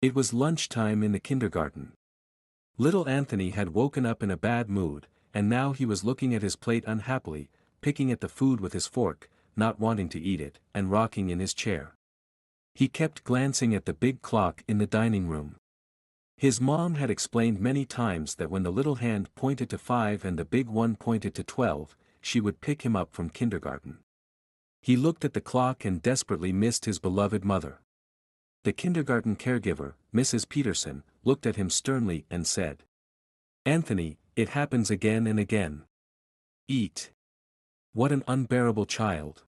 It was lunchtime in the kindergarten. Little Anthony had woken up in a bad mood, and now he was looking at his plate unhappily, picking at the food with his fork, not wanting to eat it, and rocking in his chair. He kept glancing at the big clock in the dining room. His mom had explained many times that when the little hand pointed to 5 and the big one pointed to 12, she would pick him up from kindergarten. He looked at the clock and desperately missed his beloved mother. The kindergarten caregiver, Mrs. Peterson, looked at him sternly and said, "Anthony, it happens again and again. Eat. What an unbearable child.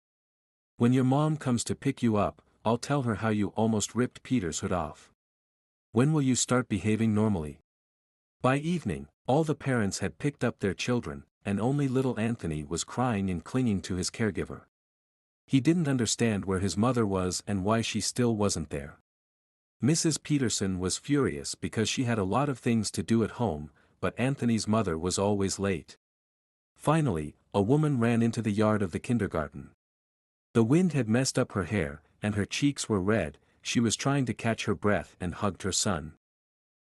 When your mom comes to pick you up, I'll tell her how you almost ripped Peter's hood off. When will you start behaving normally?" By evening, all the parents had picked up their children, and only little Anthony was crying and clinging to his caregiver. He didn't understand where his mother was and why she still wasn't there. Mrs. Peterson was furious because she had a lot of things to do at home, but Anthony's mother was always late. Finally, a woman ran into the yard of the kindergarten. The wind had messed up her hair, and her cheeks were red. She was trying to catch her breath and hugged her son.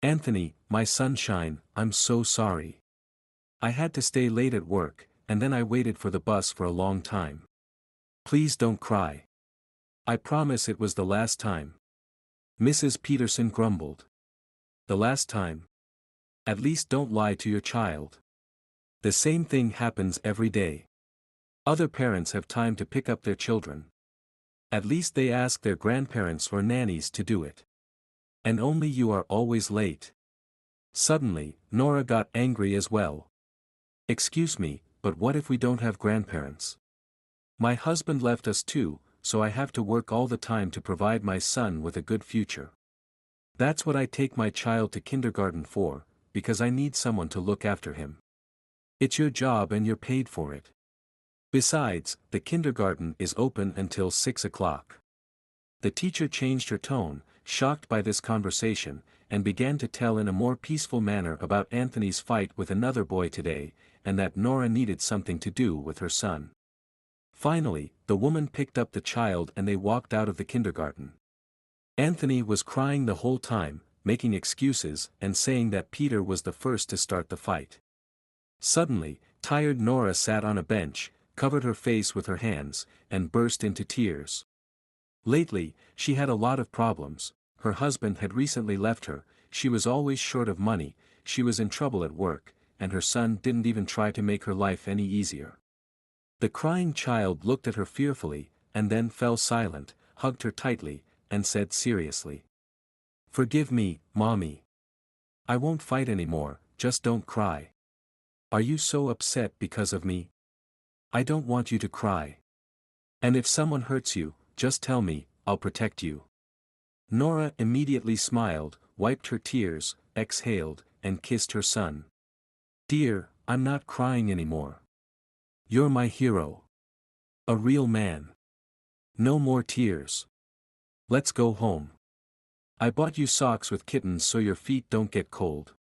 "Anthony, my sunshine, I'm so sorry. I had to stay late at work, and then I waited for the bus for a long time. Please don't cry. I promise it was the last time." Mrs. Peterson grumbled. "The last time? At least don't lie to your child. The same thing happens every day. Other parents have time to pick up their children. At least they ask their grandparents or nannies to do it. And only you are always late." Suddenly, Nora got angry as well. "Excuse me, but what if we don't have grandparents? My husband left us too, so I have to work all the time to provide my son with a good future. That's what I take my child to kindergarten for, because I need someone to look after him. It's your job and you're paid for it. Besides, the kindergarten is open until 6 o'clock. The teacher changed her tone, shocked by this conversation, and began to tell in a more peaceful manner about Anthony's fight with another boy today, and that Nora needed something to do with her son. Finally, the woman picked up the child and they walked out of the kindergarten. Anthony was crying the whole time, making excuses and saying that Peter was the first to start the fight. Suddenly, tired Nora sat on a bench, covered her face with her hands, and burst into tears. Lately, she had a lot of problems. Her husband had recently left her, she was always short of money, she was in trouble at work, and her son didn't even try to make her life any easier. The crying child looked at her fearfully, and then fell silent, hugged her tightly, and said seriously, "Forgive me, Mommy. I won't fight anymore, just don't cry. Are you so upset because of me? I don't want you to cry. And if someone hurts you, just tell me, I'll protect you." Nora immediately smiled, wiped her tears, exhaled, and kissed her son. "Dear, I'm not crying anymore. You're my hero. A real man. No more tears. Let's go home. I bought you socks with kittens so your feet don't get cold."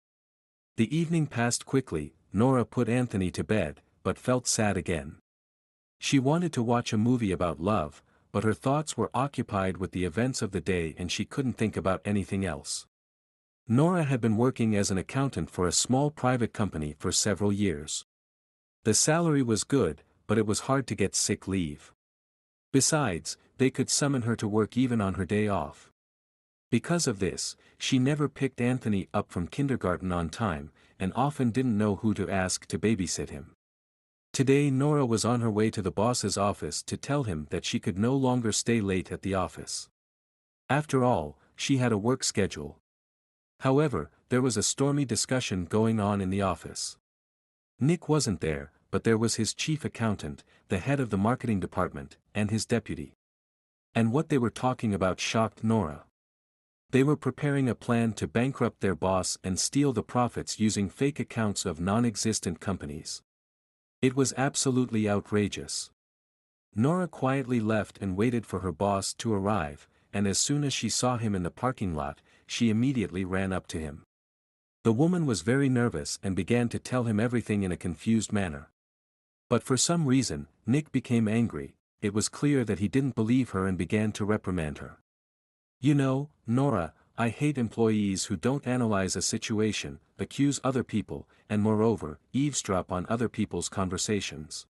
The evening passed quickly. Nora put Anthony to bed, but felt sad again. She wanted to watch a movie about love, but her thoughts were occupied with the events of the day and she couldn't think about anything else. Nora had been working as an accountant for a small private company for several years. The salary was good, but it was hard to get sick leave. Besides, they could summon her to work even on her day off. Because of this, she never picked Anthony up from kindergarten on time, and often didn't know who to ask to babysit him. Today Nora was on her way to the boss's office to tell him that she could no longer stay late at the office. After all, she had a work schedule. However, there was a stormy discussion going on in the office. Nick wasn't there, but there was his chief accountant, the head of the marketing department, and his deputy. And what they were talking about shocked Nora. They were preparing a plan to bankrupt their boss and steal the profits using fake accounts of non-existent companies. It was absolutely outrageous. Nora quietly left and waited for her boss to arrive, and as soon as she saw him in the parking lot, she immediately ran up to him. The woman was very nervous and began to tell him everything in a confused manner. But for some reason, Nick became angry. It was clear that he didn't believe her and began to reprimand her. "You know, Nora, I hate employees who don't analyze a situation, accuse other people, and moreover, eavesdrop on other people's conversations.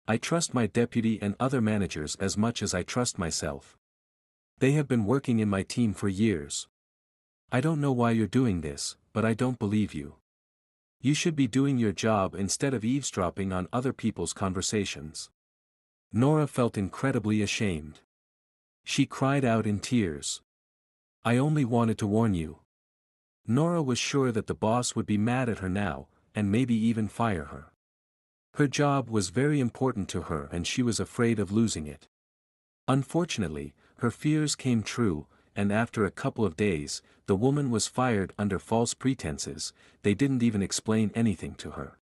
I trust my deputy and other managers as much as I trust myself. They have been working in my team for years. I don't know why you're doing this, but I don't believe you. You should be doing your job instead of eavesdropping on other people's conversations. Nora felt incredibly ashamed. She cried out in tears. I only wanted to warn you. Nora was sure that the boss would be mad at her now, and maybe even fire her. Her job was very important to her and she was afraid of losing it. Unfortunately, her fears came true, and after a couple of days, the woman was fired under false pretenses. They didn't even explain anything to her.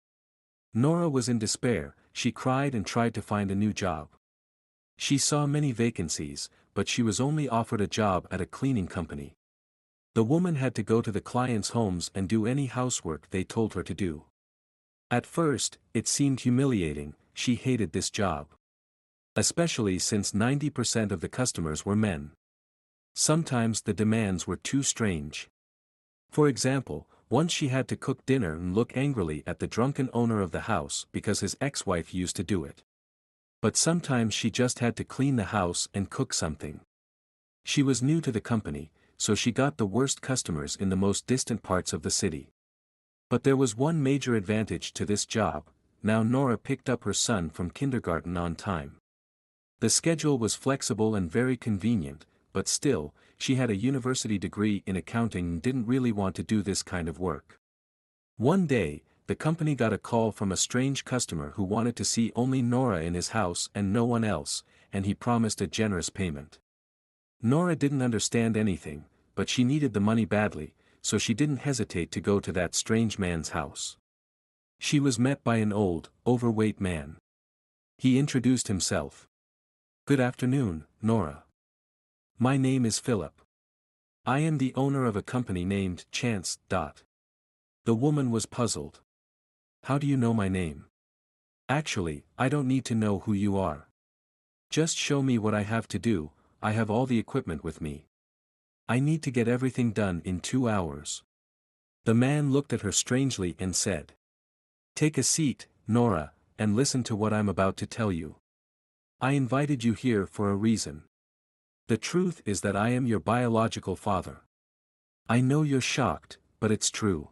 Nora was in despair. She cried and tried to find a new job. She saw many vacancies, but she was only offered a job at a cleaning company. The woman had to go to the clients' homes and do any housework they told her to do. At first, it seemed humiliating. She hated this job. Especially since 90% of the customers were men. Sometimes the demands were too strange. For example, once she had to cook dinner and look angrily at the drunken owner of the house because his ex-wife used to do it. But sometimes she just had to clean the house and cook something. She was new to the company, so she got the worst customers in the most distant parts of the city. But there was one major advantage to this job. Now Nora picked up her son from kindergarten on time. The schedule was flexible and very convenient, but still, she had a university degree in accounting and didn't really want to do this kind of work. One day, the company got a call from a strange customer who wanted to see only Nora in his house and no one else, and he promised a generous payment. Nora didn't understand anything, but she needed the money badly, so she didn't hesitate to go to that strange man's house. She was met by an old, overweight man. He introduced himself. Good afternoon, Nora. My name is Philip. I am the owner of a company named Chance. The woman was puzzled. How do you know my name? Actually, I don't need to know who you are. Just show me what I have to do. I have all the equipment with me. I need to get everything done in 2 hours. The man looked at her strangely and said. Take a seat, Nora, and listen to what I'm about to tell you. I invited you here for a reason. The truth is that I am your biological father. I know you're shocked, but it's true.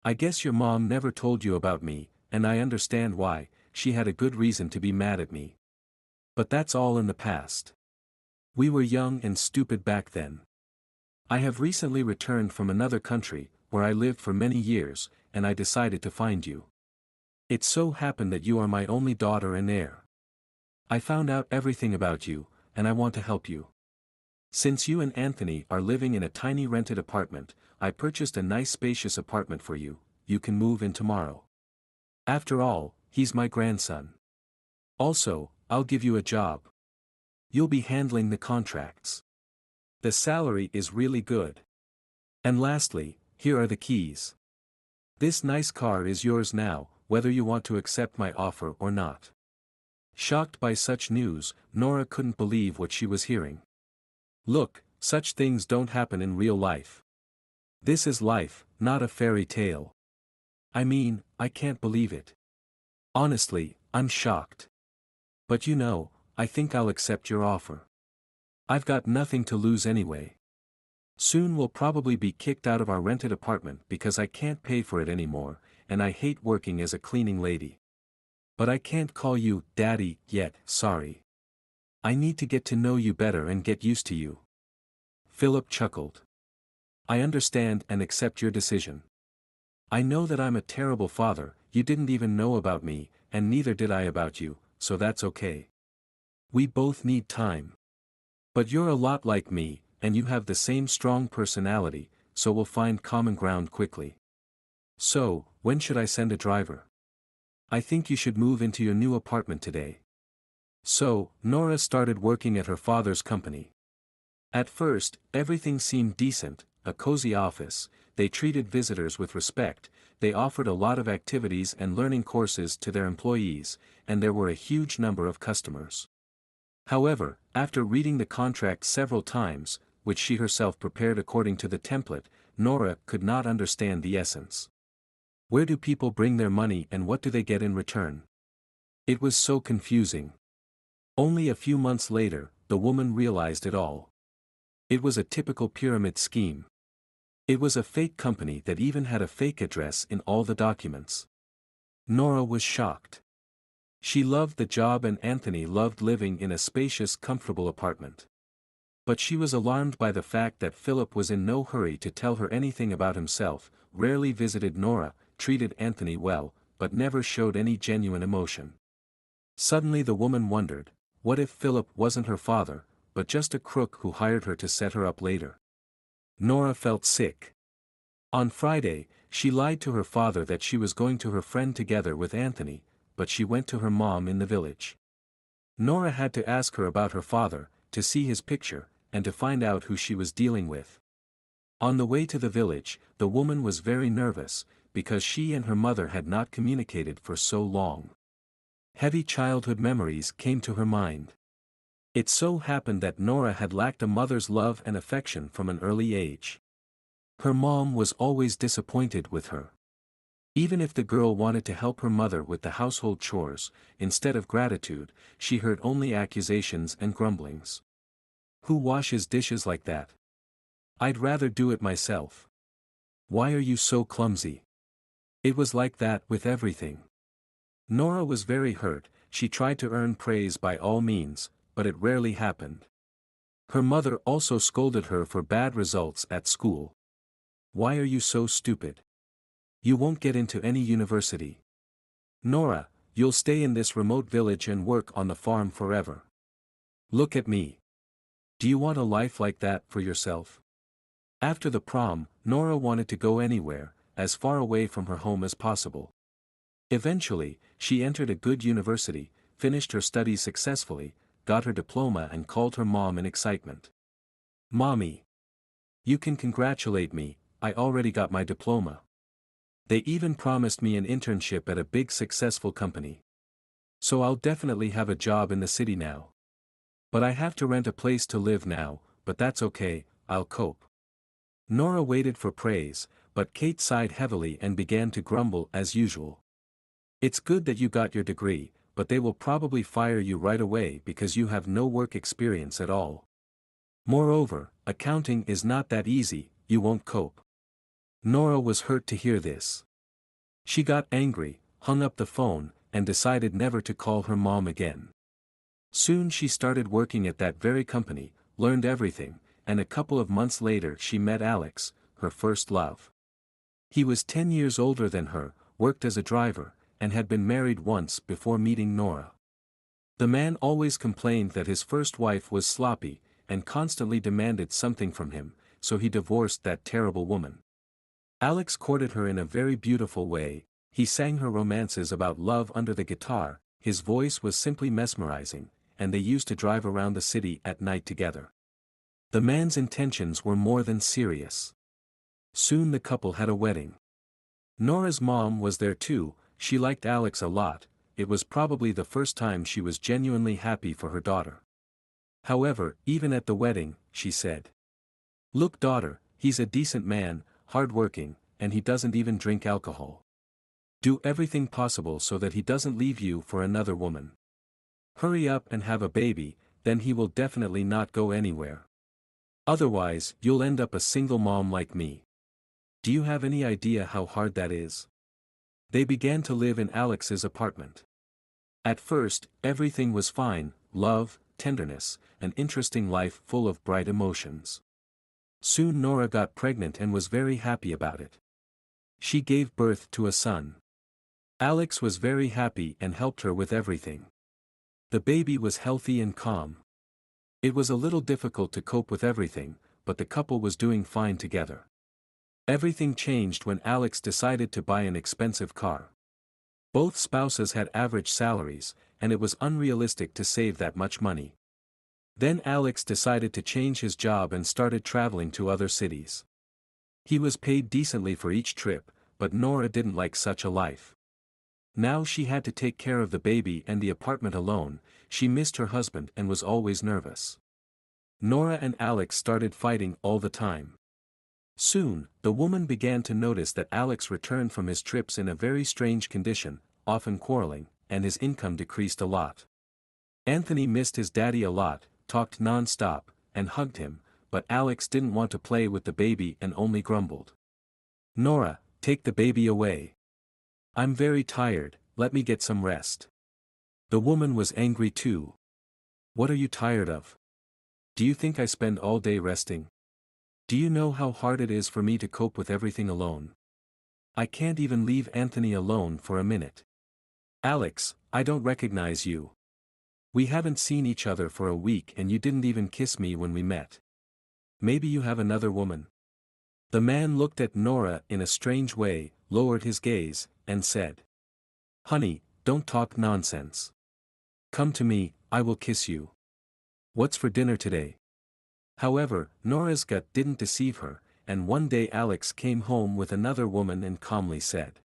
I guess your mom never told you about me, and I understand why. She had a good reason to be mad at me. But that's all in the past. We were young and stupid back then. I have recently returned from another country, where I lived for many years, and I decided to find you. It so happened that you are my only daughter and heir. I found out everything about you, and I want to help you. Since you and Anthony are living in a tiny rented apartment, I purchased a nice spacious apartment for you. You can move in tomorrow. After all, he's my grandson. Also, I'll give you a job. You'll be handling the contracts. The salary is really good. And lastly, here are the keys. This nice car is yours now, whether you want to accept my offer or not. Shocked by such news, Nora couldn't believe what she was hearing. Look, such things don't happen in real life. This is life, not a fairy tale. I mean, I can't believe it. Honestly, I'm shocked. But you know, I think I'll accept your offer. I've got nothing to lose anyway. Soon we'll probably be kicked out of our rented apartment because I can't pay for it anymore, and I hate working as a cleaning lady. But I can't call you Daddy yet, sorry. I need to get to know you better and get used to you. Philip chuckled. I understand and accept your decision. I know that I'm a terrible father. You didn't even know about me, and neither did I about you, so that's okay. We both need time. But you're a lot like me, and you have the same strong personality, so we'll find common ground quickly. So, when should I send a driver? I think you should move into your new apartment today. So, Nora started working at her father's company. At first, everything seemed decent, a cozy office, they treated visitors with respect, they offered a lot of activities and learning courses to their employees, and there were a huge number of customers. However, after reading the contract several times, which she herself prepared according to the template, Nora could not understand the essence. Where do people bring their money and what do they get in return? It was so confusing. Only a few months later, the woman realized it all. It was a typical pyramid scheme. It was a fake company that even had a fake address in all the documents. Nora was shocked. She loved the job and Anthony loved living in a spacious, comfortable apartment. But she was alarmed by the fact that Philip was in no hurry to tell her anything about himself, rarely visited Nora, treated Anthony well, but never showed any genuine emotion. Suddenly the woman wondered, what if Philip wasn't her father, but just a crook who hired her to set her up later? Nora felt sick. On Friday, she lied to her father that she was going to her friend together with Anthony, but she went to her mom in the village. Nora had to ask her about her father, to see his picture, and to find out who she was dealing with. On the way to the village, the woman was very nervous, because she and her mother had not communicated for so long. Heavy childhood memories came to her mind. It so happened that Nora had lacked a mother's love and affection from an early age. Her mom was always disappointed with her. Even if the girl wanted to help her mother with the household chores, instead of gratitude, she heard only accusations and grumblings. Who washes dishes like that? I'd rather do it myself. Why are you so clumsy? It was like that with everything. Nora was very hurt. She tried to earn praise by all means, but it rarely happened. Her mother also scolded her for bad results at school. Why are you so stupid? You won't get into any university. Nora, you'll stay in this remote village and work on the farm forever. Look at me. Do you want a life like that for yourself? After the prom, Nora wanted to go anywhere, as far away from her home as possible. Eventually, she entered a good university, finished her studies successfully, got her diploma and called her mom in excitement. Mommy! You can congratulate me, I already got my diploma. They even promised me an internship at a big successful company. So I'll definitely have a job in the city now. But I have to rent a place to live now, but that's okay, I'll cope. Nora waited for praise, but Kate sighed heavily and began to grumble as usual. It's good that you got your degree, but they will probably fire you right away because you have no work experience at all. Moreover, accounting is not that easy, you won't cope. Nora was hurt to hear this. She got angry, hung up the phone, and decided never to call her mom again. Soon she started working at that very company, learned everything, and a couple of months later she met Alex, her first love. He was 10 years older than her, worked as a driver, and had been married once before meeting Nora. The man always complained that his first wife was sloppy, and constantly demanded something from him, so he divorced that terrible woman. Alex courted her in a very beautiful way, he sang her romances about love under the guitar, his voice was simply mesmerizing, and they used to drive around the city at night together. The man's intentions were more than serious. Soon the couple had a wedding. Nora's mom was there too, she liked Alex a lot, it was probably the first time she was genuinely happy for her daughter. However, even at the wedding, she said, "Look daughter, he's a decent man, hard-working, and he doesn't even drink alcohol. Do everything possible so that he doesn't leave you for another woman. Hurry up and have a baby, then he will definitely not go anywhere. Otherwise, you'll end up a single mom like me. Do you have any idea how hard that is?" They began to live in Alex's apartment. At first, everything was fine, love, tenderness, an interesting life full of bright emotions. Soon Nora got pregnant and was very happy about it. She gave birth to a son. Alex was very happy and helped her with everything. The baby was healthy and calm. It was a little difficult to cope with everything, but the couple was doing fine together. Everything changed when Alex decided to buy an expensive car. Both spouses had average salaries, and it was unrealistic to save that much money. Then Alex decided to change his job and started traveling to other cities. He was paid decently for each trip, but Nora didn't like such a life. Now she had to take care of the baby and the apartment alone, she missed her husband and was always nervous. Nora and Alex started fighting all the time. Soon, the woman began to notice that Alex returned from his trips in a very strange condition, often quarreling, and his income decreased a lot. Anthony missed his daddy a lot, talked non-stop, and hugged him, but Alex didn't want to play with the baby and only grumbled. "Nora, take the baby away. I'm very tired, let me get some rest." The woman was angry too. "What are you tired of? Do you think I spend all day resting? Do you know how hard it is for me to cope with everything alone? I can't even leave Anthony alone for a minute. Alex, I don't recognize you. We haven't seen each other for a week and you didn't even kiss me when we met. Maybe you have another woman?" The man looked at Nora in a strange way, lowered his gaze, and said, "Honey, don't talk nonsense. Come to me, I will kiss you. What's for dinner today?" However, Nora's gut didn't deceive her, and one day Alex came home with another woman and calmly said,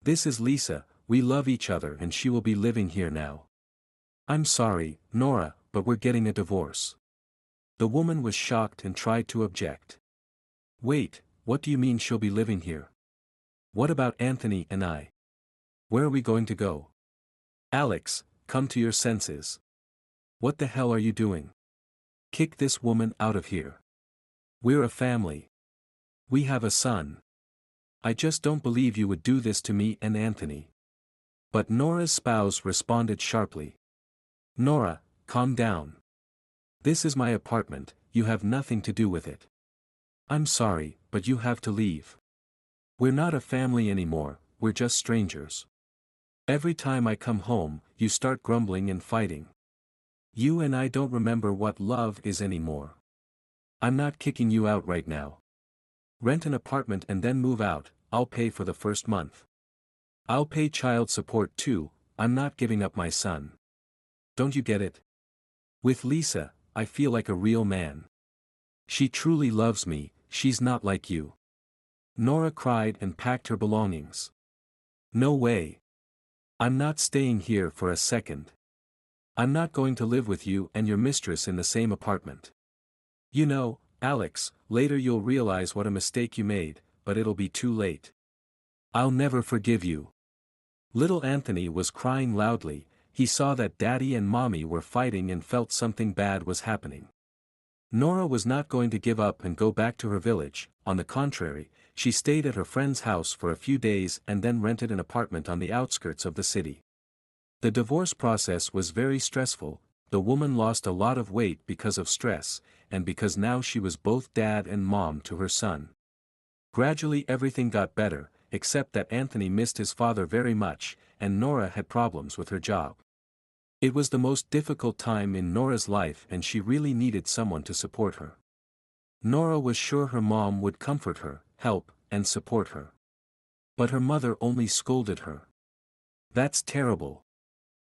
"This is Lisa, we love each other and she will be living here now." "I'm sorry, Nora, but we're getting a divorce." The woman was shocked and tried to object. "Wait, what do you mean she'll be living here? What about Anthony and I? Where are we going to go?" "Alex, come to your senses. What the hell are you doing? Kick this woman out of here. We're a family. We have a son. I just don't believe you would do this to me and Anthony." But Nora's spouse responded sharply. "Nora, calm down. This is my apartment, you have nothing to do with it. I'm sorry, but you have to leave. We're not a family anymore, we're just strangers. Every time I come home, you start grumbling and fighting. You and I don't remember what love is anymore. I'm not kicking you out right now. Rent an apartment and then move out, I'll pay for the first month. I'll pay child support too, I'm not giving up my son. Don't you get it? With Lisa, I feel like a real man. She truly loves me, she's not like you." Nora cried and packed her belongings. "No way. I'm not staying here for a second. I'm not going to live with you and your mistress in the same apartment. You know, Alex, later you'll realize what a mistake you made, but it'll be too late. I'll never forgive you." Little Anthony was crying loudly, he saw that Daddy and Mommy were fighting and felt something bad was happening. Nora was not going to give up and go back to her village, on the contrary, she stayed at her friend's house for a few days and then rented an apartment on the outskirts of the city. The divorce process was very stressful, the woman lost a lot of weight because of stress, and because now she was both dad and mom to her son. Gradually everything got better, except that Anthony missed his father very much, and Nora had problems with her job. It was the most difficult time in Nora's life and she really needed someone to support her. Nora was sure her mom would comfort her, help, and support her. But her mother only scolded her. "That's terrible.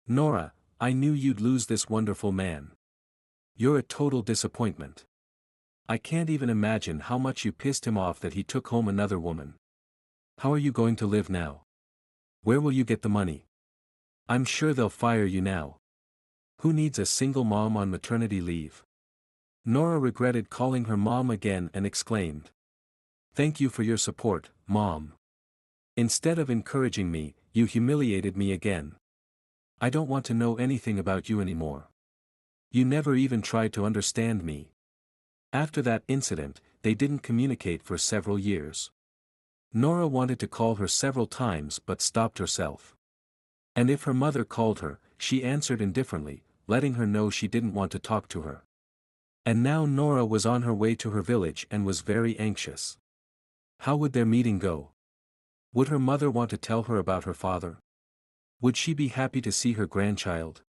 Nora, I knew you'd lose this wonderful man. You're a total disappointment. I can't even imagine how much you pissed him off that he took home another woman. How are you going to live now? Where will you get the money? I'm sure they'll fire you now. Who needs a single mom on maternity leave?" Nora regretted calling her mom again and exclaimed, "Thank you for your support, Mom. Instead of encouraging me, you humiliated me again. I don't want to know anything about you anymore. You never even tried to understand me." After that incident, they didn't communicate for several years. Nora wanted to call her several times but stopped herself. And if her mother called her, she answered indifferently, letting her know she didn't want to talk to her. And now Nora was on her way to her village and was very anxious. How would their meeting go? Would her mother want to tell her about her father? Would she be happy to see her grandchild?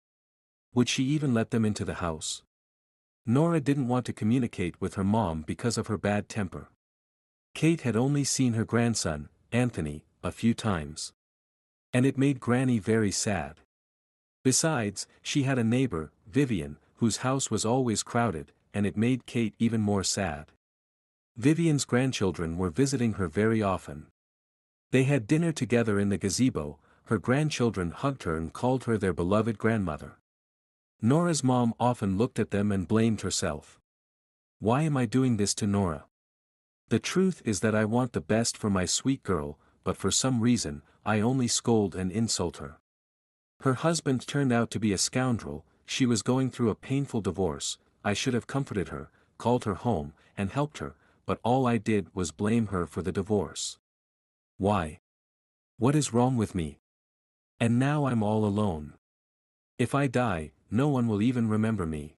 Would she even let them into the house? Nora didn't want to communicate with her mom because of her bad temper. Kate had only seen her grandson, Anthony, a few times. And it made Granny very sad. Besides, she had a neighbor, Vivian, whose house was always crowded, and it made Kate even more sad. Vivian's grandchildren were visiting her very often. They had dinner together in the gazebo, her grandchildren hugged her and called her their beloved grandmother. Nora's mom often looked at them and blamed herself. Why am I doing this to Nora? The truth is that I want the best for my sweet girl, but for some reason, I only scold and insult her. Her husband turned out to be a scoundrel, she was going through a painful divorce, I should have comforted her, called her home, and helped her, but all I did was blame her for the divorce. Why? What is wrong with me? And now I'm all alone. If I die, no one will even remember me.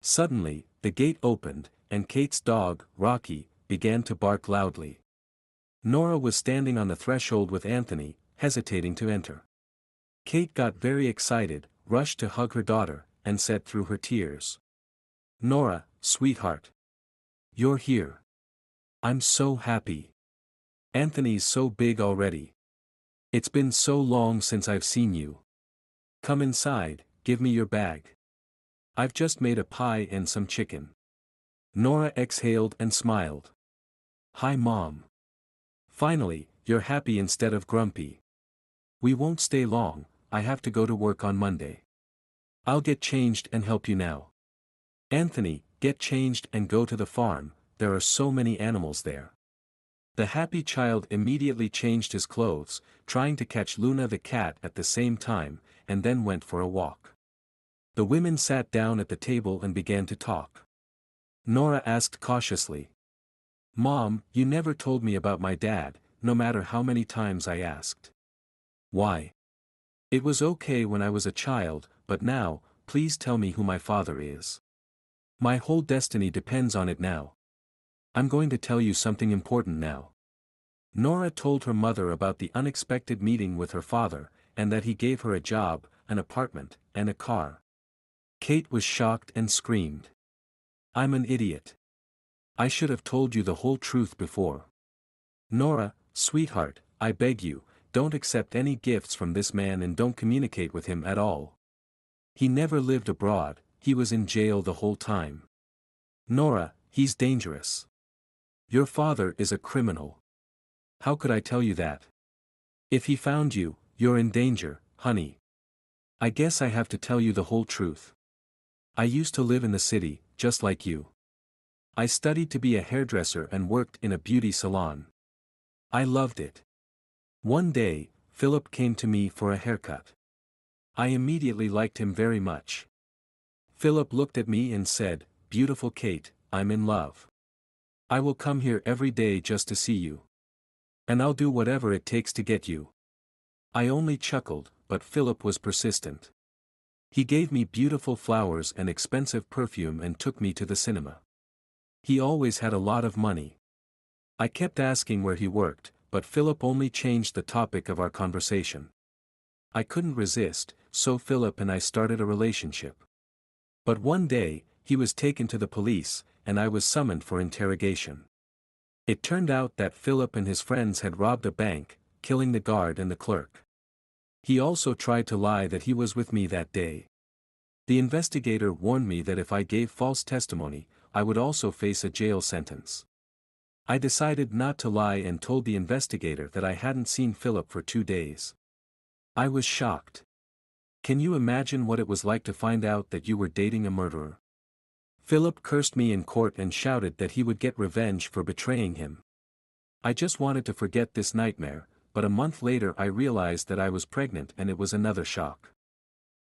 Suddenly, the gate opened, and Kate's dog, Rocky, began to bark loudly. Nora was standing on the threshold with Anthony, hesitating to enter. Kate got very excited, rushed to hug her daughter, and said through her tears, "Nora, sweetheart. You're here. I'm so happy. Anthony's so big already. It's been so long since I've seen you. Come inside, give me your bag. I've just made a pie and some chicken." Nora exhaled and smiled. "Hi Mom. Finally, you're happy instead of grumpy. We won't stay long, I have to go to work on Monday. I'll get changed and help you now." "Anthony, get changed and go to the farm, there are so many animals there." The happy child immediately changed his clothes, trying to catch Luna the cat at the same time, and then went for a walk. The women sat down at the table and began to talk. Nora asked cautiously, "Mom, you never told me about my dad, no matter how many times I asked." "Why? It was okay when I was a child, but now, please tell me who my father is. My whole destiny depends on it now. I'm going to tell you something important now." Nora told her mother about the unexpected meeting with her father, and that he gave her a job, an apartment, and a car. Kate was shocked and screamed, "I'm an idiot. I should have told you the whole truth before. Nora, sweetheart, I beg you, don't accept any gifts from this man and don't communicate with him at all. He never lived abroad, he was in jail the whole time. Nora, he's dangerous. Your father is a criminal. How could I tell you that? If he found you, you're in danger, honey. I guess I have to tell you the whole truth. I used to live in the city, just like you. I studied to be a hairdresser and worked in a beauty salon. I loved it. One day, Philip came to me for a haircut. I immediately liked him very much. Philip looked at me and said, 'Beautiful Kate, I'm in love. I will come here every day just to see you. And I'll do whatever it takes to get you.' I only chuckled, but Philip was persistent. He gave me beautiful flowers and expensive perfume and took me to the cinema. He always had a lot of money. I kept asking where he worked, but Philip only changed the topic of our conversation. I couldn't resist, so Philip and I started a relationship. But one day, he was taken to the police, and I was summoned for interrogation. It turned out that Philip and his friends had robbed a bank, killing the guard and the clerk. He also tried to lie that he was with me that day. The investigator warned me that if I gave false testimony, I would also face a jail sentence. I decided not to lie and told the investigator that I hadn't seen Philip for 2 days. I was shocked. Can you imagine what it was like to find out that you were dating a murderer? Philip cursed me in court and shouted that he would get revenge for betraying him. I just wanted to forget this nightmare, but a month later I realized that I was pregnant and it was another shock.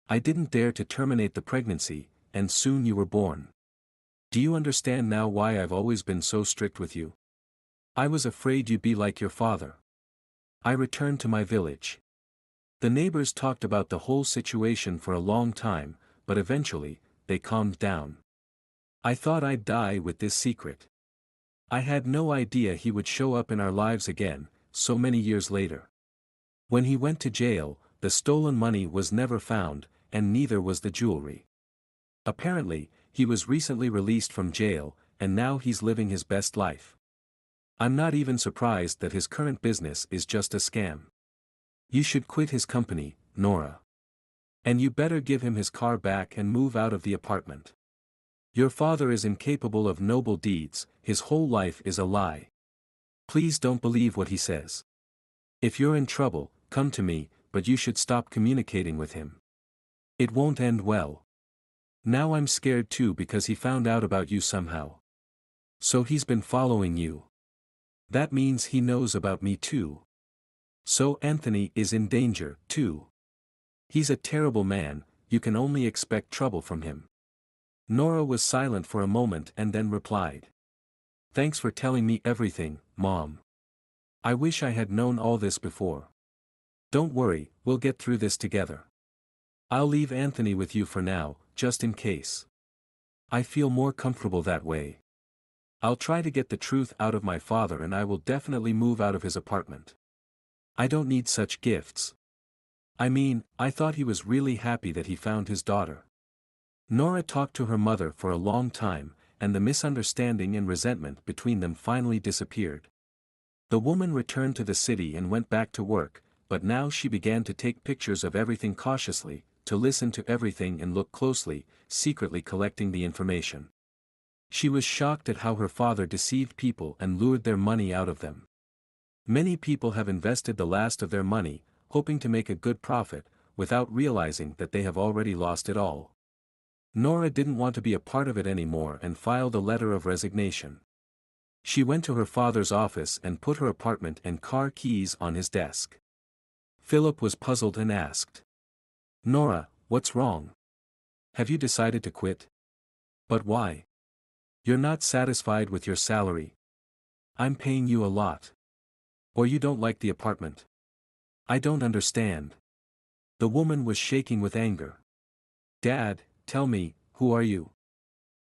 I didn't dare to terminate the pregnancy, and soon you were born. Do you understand now why I've always been so strict with you? I was afraid you'd be like your father. I returned to my village. The neighbors talked about the whole situation for a long time, but eventually, they calmed down. I thought I'd die with this secret. I had no idea he would show up in our lives again, so many years later. When he went to jail, the stolen money was never found, and neither was the jewelry. Apparently, he was recently released from jail, and now he's living his best life. I'm not even surprised that his current business is just a scam. You should quit his company, Nora. And you better give him his car back and move out of the apartment. Your father is incapable of noble deeds, his whole life is a lie. Please don't believe what he says. If you're in trouble, come to me, but you should stop communicating with him. It won't end well. Now I'm scared too because he found out about you somehow. So he's been following you. That means he knows about me too. So Anthony is in danger, too. He's a terrible man, you can only expect trouble from him. Nora was silent for a moment and then replied. Thanks for telling me everything, Mom. I wish I had known all this before. Don't worry, we'll get through this together. I'll leave Anthony with you for now, just in case. I feel more comfortable that way. I'll try to get the truth out of my father and I will definitely move out of his apartment. I don't need such gifts. I mean, I thought he was really happy that he found his daughter. Nora talked to her mother for a long time, and the misunderstanding and resentment between them finally disappeared. The woman returned to the city and went back to work, but now she began to take pictures of everything cautiously, to listen to everything and look closely, secretly collecting the information. She was shocked at how her father deceived people and lured their money out of them. Many people have invested the last of their money, hoping to make a good profit, without realizing that they have already lost it all. Nora didn't want to be a part of it anymore and filed a letter of resignation. She went to her father's office and put her apartment and car keys on his desk. Philip was puzzled and asked. Nora, what's wrong? Have you decided to quit? But why? You're not satisfied with your salary. I'm paying you a lot. Or you don't like the apartment. I don't understand. The woman was shaking with anger. Dad, tell me, who are you?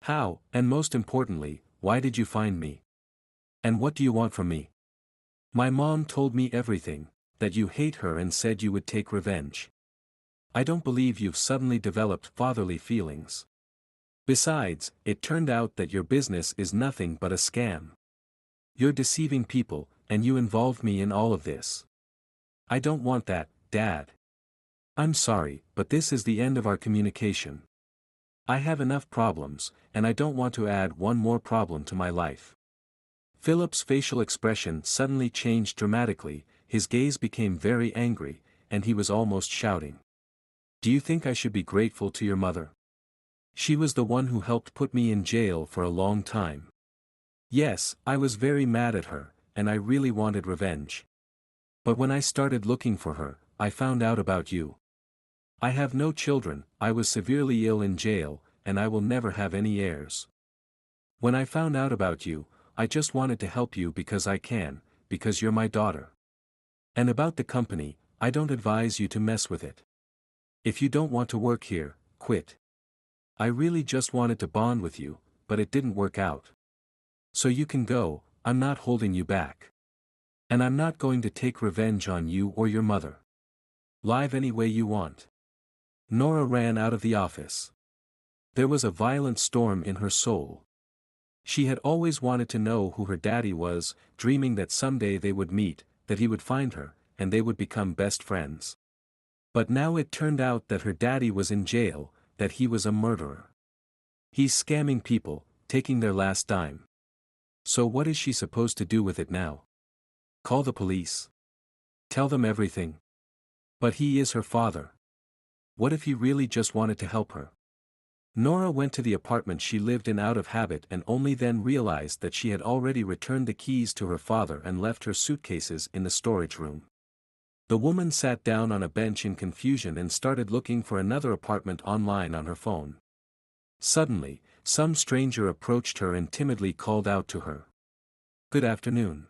How, and most importantly, why did you find me? And what do you want from me? My mom told me everything, that you hate her and said you would take revenge. I don't believe you've suddenly developed fatherly feelings. Besides, it turned out that your business is nothing but a scam. You're deceiving people, and you involved me in all of this. I don't want that, Dad. I'm sorry, but this is the end of our communication. I have enough problems, and I don't want to add one more problem to my life. Philip's facial expression suddenly changed dramatically, his gaze became very angry, and he was almost shouting. Do you think I should be grateful to your mother? She was the one who helped put me in jail for a long time. Yes, I was very mad at her, and I really wanted revenge. But when I started looking for her, I found out about you. I have no children, I was severely ill in jail, and I will never have any heirs. When I found out about you, I just wanted to help you because I can, because you're my daughter. And about the company, I don't advise you to mess with it. If you don't want to work here, quit. I really just wanted to bond with you, but it didn't work out. So you can go, I'm not holding you back. And I'm not going to take revenge on you or your mother. Live any way you want. Nora ran out of the office. There was a violent storm in her soul. She had always wanted to know who her daddy was, dreaming that someday they would meet, that he would find her, and they would become best friends. But now it turned out that her daddy was in jail, that he was a murderer. He's scamming people, taking their last dime. So what is she supposed to do with it now? Call the police? Tell them everything? But he is her father. What if he really just wanted to help her? Nora went to the apartment she lived in out of habit and only then realized that she had already returned the keys to her father and left her suitcases in the storage room. The woman sat down on a bench in confusion and started looking for another apartment online on her phone. Suddenly, some stranger approached her and timidly called out to her. Good afternoon.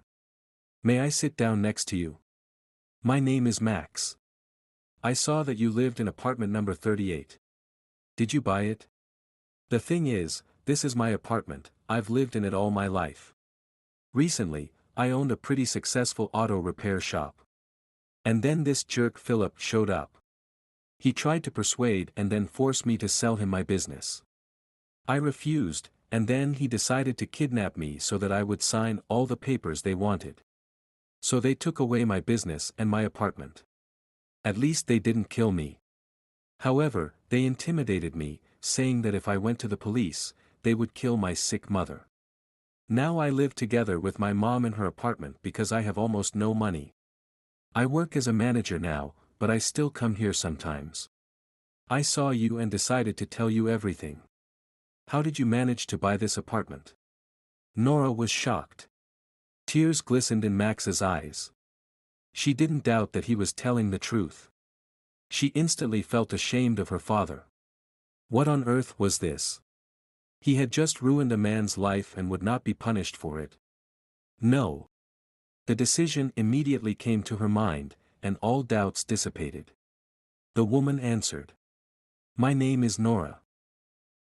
May I sit down next to you? My name is Max. I saw that you lived in apartment number 38. Did you buy it? The thing is, this is my apartment, I've lived in it all my life. Recently, I owned a pretty successful auto repair shop. And then this jerk Philip showed up. He tried to persuade and then force me to sell him my business. I refused, and then he decided to kidnap me so that I would sign all the papers they wanted. So they took away my business and my apartment. At least they didn't kill me. However, they intimidated me, saying that if I went to the police, they would kill my sick mother. Now I live together with my mom in her apartment because I have almost no money. I work as a manager now, but I still come here sometimes. I saw you and decided to tell you everything. How did you manage to buy this apartment? Nora was shocked. Tears glistened in Max's eyes. She didn't doubt that he was telling the truth. She instantly felt ashamed of her father. What on earth was this? He had just ruined a man's life and would not be punished for it. No. The decision immediately came to her mind, and all doubts dissipated. The woman answered. My name is Nora.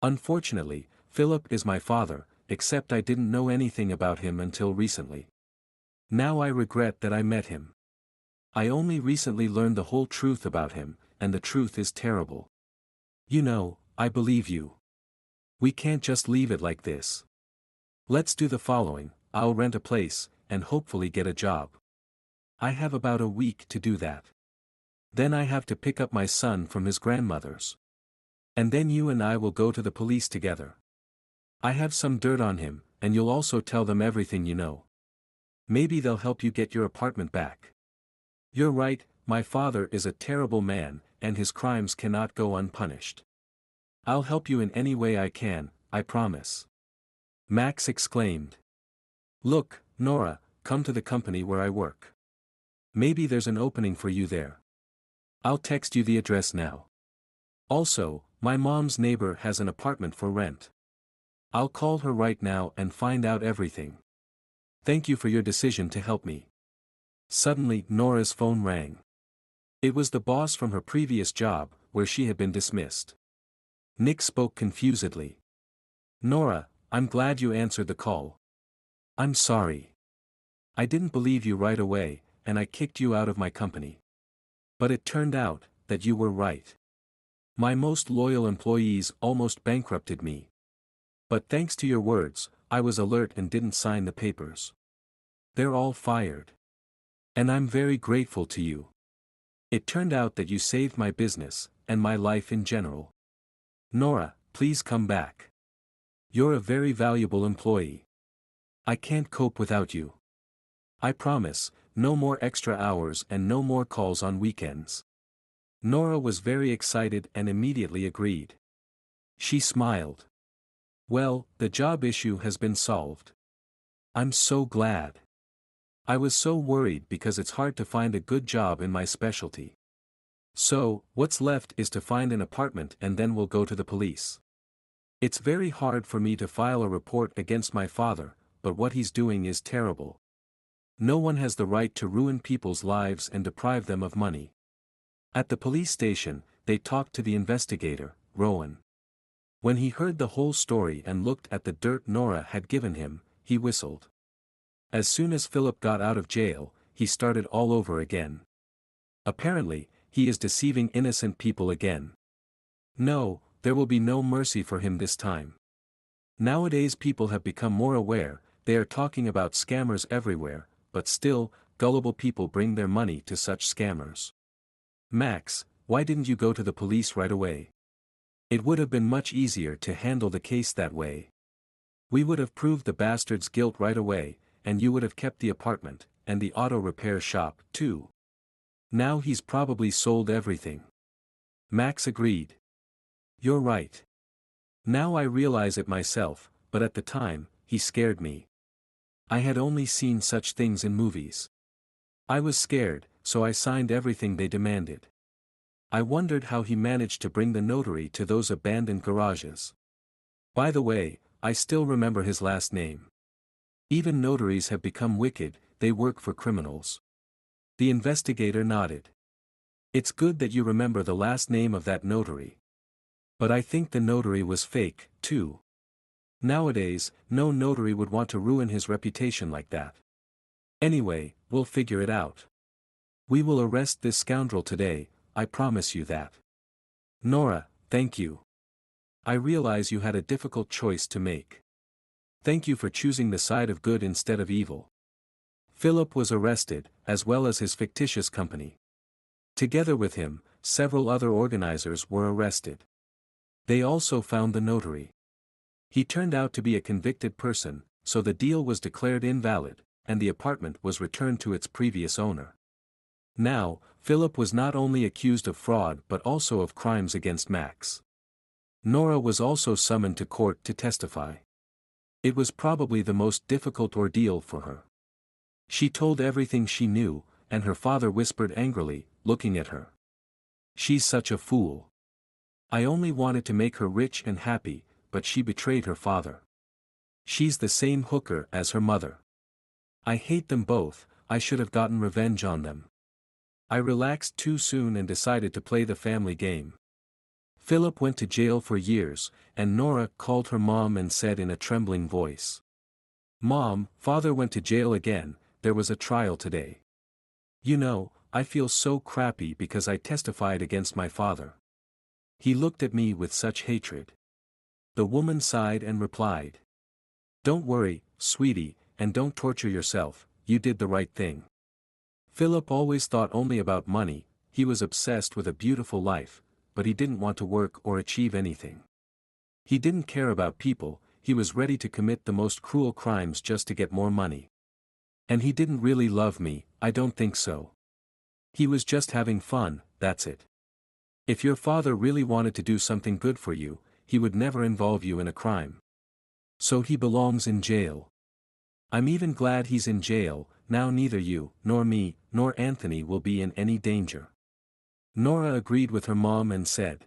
Unfortunately, Philip is my father, except I didn't know anything about him until recently. Now I regret that I met him. I only recently learned the whole truth about him, and the truth is terrible. You know, I believe you. We can't just leave it like this. Let's do the following: I'll rent a place, and hopefully get a job. I have about a week to do that. Then I have to pick up my son from his grandmother's. And then you and I will go to the police together. I have some dirt on him, and you'll also tell them everything you know. Maybe they'll help you get your apartment back. You're right, my father is a terrible man, and his crimes cannot go unpunished. I'll help you in any way I can, I promise. Max exclaimed. Look, Nora, come to the company where I work. Maybe there's an opening for you there. I'll text you the address now. Also, my mom's neighbor has an apartment for rent. I'll call her right now and find out everything. Thank you for your decision to help me. Suddenly, Nora's phone rang. It was the boss from her previous job, where she had been dismissed. Nick spoke confusedly. Nora, I'm glad you answered the call. I'm sorry. I didn't believe you right away, and I kicked you out of my company. But it turned out that you were right. My most loyal employees almost bankrupted me. But thanks to your words, I was alert and didn't sign the papers. They're all fired. And I'm very grateful to you. It turned out that you saved my business, and my life in general. Nora, please come back. You're a very valuable employee. I can't cope without you. I promise, no more extra hours and no more calls on weekends. Nora was very excited and immediately agreed. She smiled. Well, the job issue has been solved. I'm so glad. I was so worried because it's hard to find a good job in my specialty. So, what's left is to find an apartment and then we'll go to the police. It's very hard for me to file a report against my father, but what he's doing is terrible. No one has the right to ruin people's lives and deprive them of money. At the police station, they talked to the investigator, Rowan. When he heard the whole story and looked at the dirt Nora had given him, he whistled. As soon as Philip got out of jail, he started all over again. Apparently, he is deceiving innocent people again. No, there will be no mercy for him this time. Nowadays people have become more aware, they are talking about scammers everywhere, but still, gullible people bring their money to such scammers. Max, why didn't you go to the police right away? It would have been much easier to handle the case that way. We would have proved the bastard's guilt right away, and you would have kept the apartment, and the auto repair shop, too. Now he's probably sold everything. Max agreed. You're right. Now I realize it myself, but at the time, he scared me. I had only seen such things in movies. I was scared, so I signed everything they demanded. I wondered how he managed to bring the notary to those abandoned garages. By the way, I still remember his last name. Even notaries have become wicked, they work for criminals. The investigator nodded. It's good that you remember the last name of that notary. But I think the notary was fake, too. Nowadays, no notary would want to ruin his reputation like that. Anyway, we'll figure it out. We will arrest this scoundrel today, I promise you that. Nora, thank you. I realize you had a difficult choice to make. Thank you for choosing the side of good instead of evil. Philip was arrested, as well as his fictitious company. Together with him, several other organizers were arrested. They also found the notary. He turned out to be a convicted person, so the deal was declared invalid, and the apartment was returned to its previous owner. Now, Philip was not only accused of fraud but also of crimes against Max. Nora was also summoned to court to testify. It was probably the most difficult ordeal for her. She told everything she knew, and her father whispered angrily, looking at her. "She's such a fool. I only wanted to make her rich and happy, but she betrayed her father. She's the same hooker as her mother. I hate them both. I should have gotten revenge on them. I relaxed too soon and decided to play the family game." Philip went to jail for years, and Nora called her mom and said in a trembling voice, "Mom, father went to jail again. There was a trial today. You know, I feel so crappy because I testified against my father. He looked at me with such hatred." The woman sighed and replied, "Don't worry, sweetie, and don't torture yourself, you did the right thing." Philip always thought only about money. He was obsessed with a beautiful life, but he didn't want to work or achieve anything. He didn't care about people. He was ready to commit the most cruel crimes just to get more money. And he didn't really love me, I don't think so. He was just having fun, that's it. If your father really wanted to do something good for you, he would never involve you in a crime. So he belongs in jail. I'm even glad he's in jail. Now neither you, nor me, nor Anthony will be in any danger." Nora agreed with her mom and said,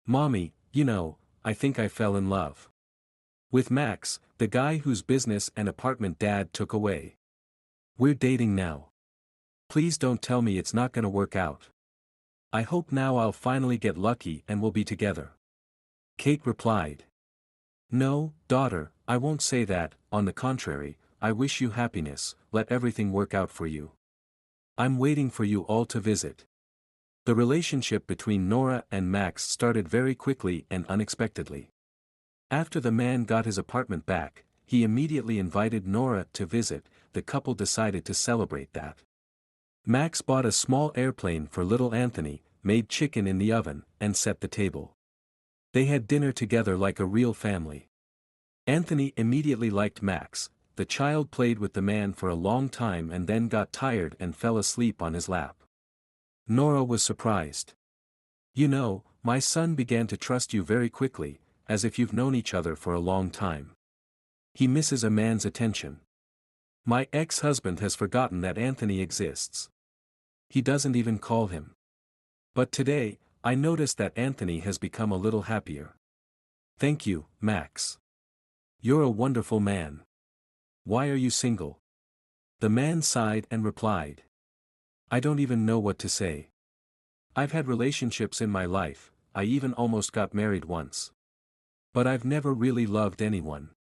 "Mommy, you know, I think I fell in love with Max, the guy whose business and apartment Dad took away. We're dating now. Please don't tell me it's not gonna work out. I hope now I'll finally get lucky and we'll be together." Kate replied, "No, daughter, I won't say that. On the contrary, I wish you happiness. Let everything work out for you. I'm waiting for you all to visit." The relationship between Nora and Max started very quickly and unexpectedly. After the man got his apartment back, he immediately invited Nora to visit. The couple decided to celebrate that. Max bought a small airplane for little Anthony, made chicken in the oven, and set the table. They had dinner together like a real family. Anthony immediately liked Max. The child played with the man for a long time and then got tired and fell asleep on his lap. Nora was surprised. "You know, my son began to trust you very quickly, as if you've known each other for a long time. He misses a man's attention. My ex-husband has forgotten that Anthony exists. He doesn't even call him. But today, I noticed that Anthony has become a little happier. Thank you, Max. You're a wonderful man. Why are you single?" The man sighed and replied, "I don't even know what to say. I've had relationships in my life, I even almost got married once. But I've never really loved anyone.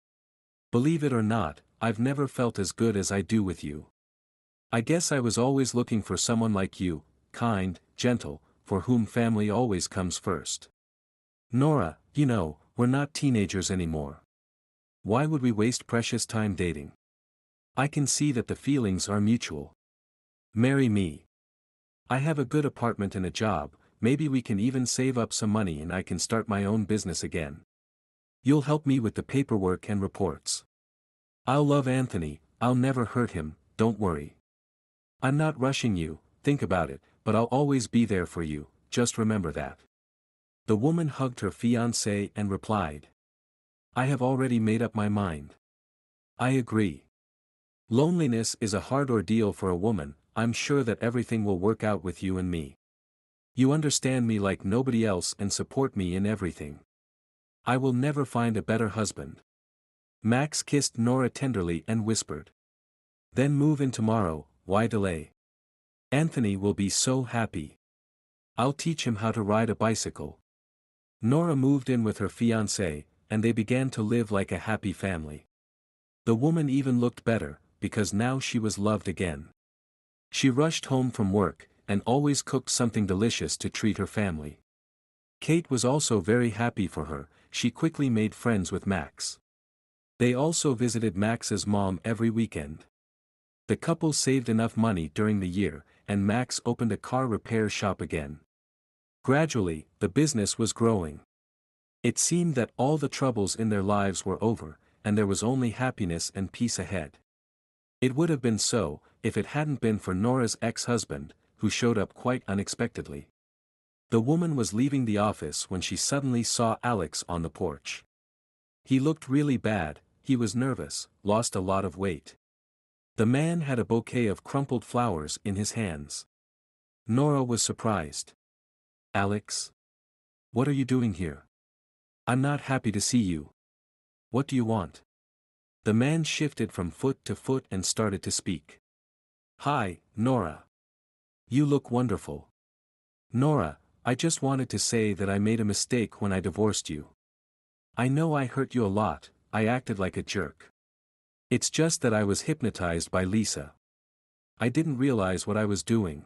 Believe it or not, I've never felt as good as I do with you. I guess I was always looking for someone like you, kind, gentle, for whom family always comes first. Nora, you know, we're not teenagers anymore. Why would we waste precious time dating? I can see that the feelings are mutual. Marry me. I have a good apartment and a job, maybe we can even save up some money and I can start my own business again. You'll help me with the paperwork and reports. I'll love Anthony, I'll never hurt him, don't worry. I'm not rushing you, think about it, but I'll always be there for you, just remember that." The woman hugged her fiancé and replied, "I have already made up my mind. I agree. Loneliness is a hard ordeal for a woman. I'm sure that everything will work out with you and me. You understand me like nobody else and support me in everything. I will never find a better husband." Max kissed Nora tenderly and whispered, "Then move in tomorrow, why delay? Anthony will be so happy. I'll teach him how to ride a bicycle." Nora moved in with her fiancé, and they began to live like a happy family. The woman even looked better, because now she was loved again. She rushed home from work, and always cooked something delicious to treat her family. Kate was also very happy for her. She quickly made friends with Max. They also visited Max's mom every weekend. The couple saved enough money during the year, and Max opened a car repair shop again. Gradually, the business was growing. It seemed that all the troubles in their lives were over, and there was only happiness and peace ahead. It would have been so, if it hadn't been for Nora's ex-husband, who showed up quite unexpectedly. The woman was leaving the office when she suddenly saw Alex on the porch. He looked really bad, he was nervous, lost a lot of weight. The man had a bouquet of crumpled flowers in his hands. Nora was surprised. Alex? What are you doing here? I'm not happy to see you. What do you want? The man shifted from foot to foot and started to speak. Hi, Nora. You look wonderful. Nora, I just wanted to say that I made a mistake when I divorced you. I know I hurt you a lot, I acted like a jerk. It's just that I was hypnotized by Lisa. I didn't realize what I was doing.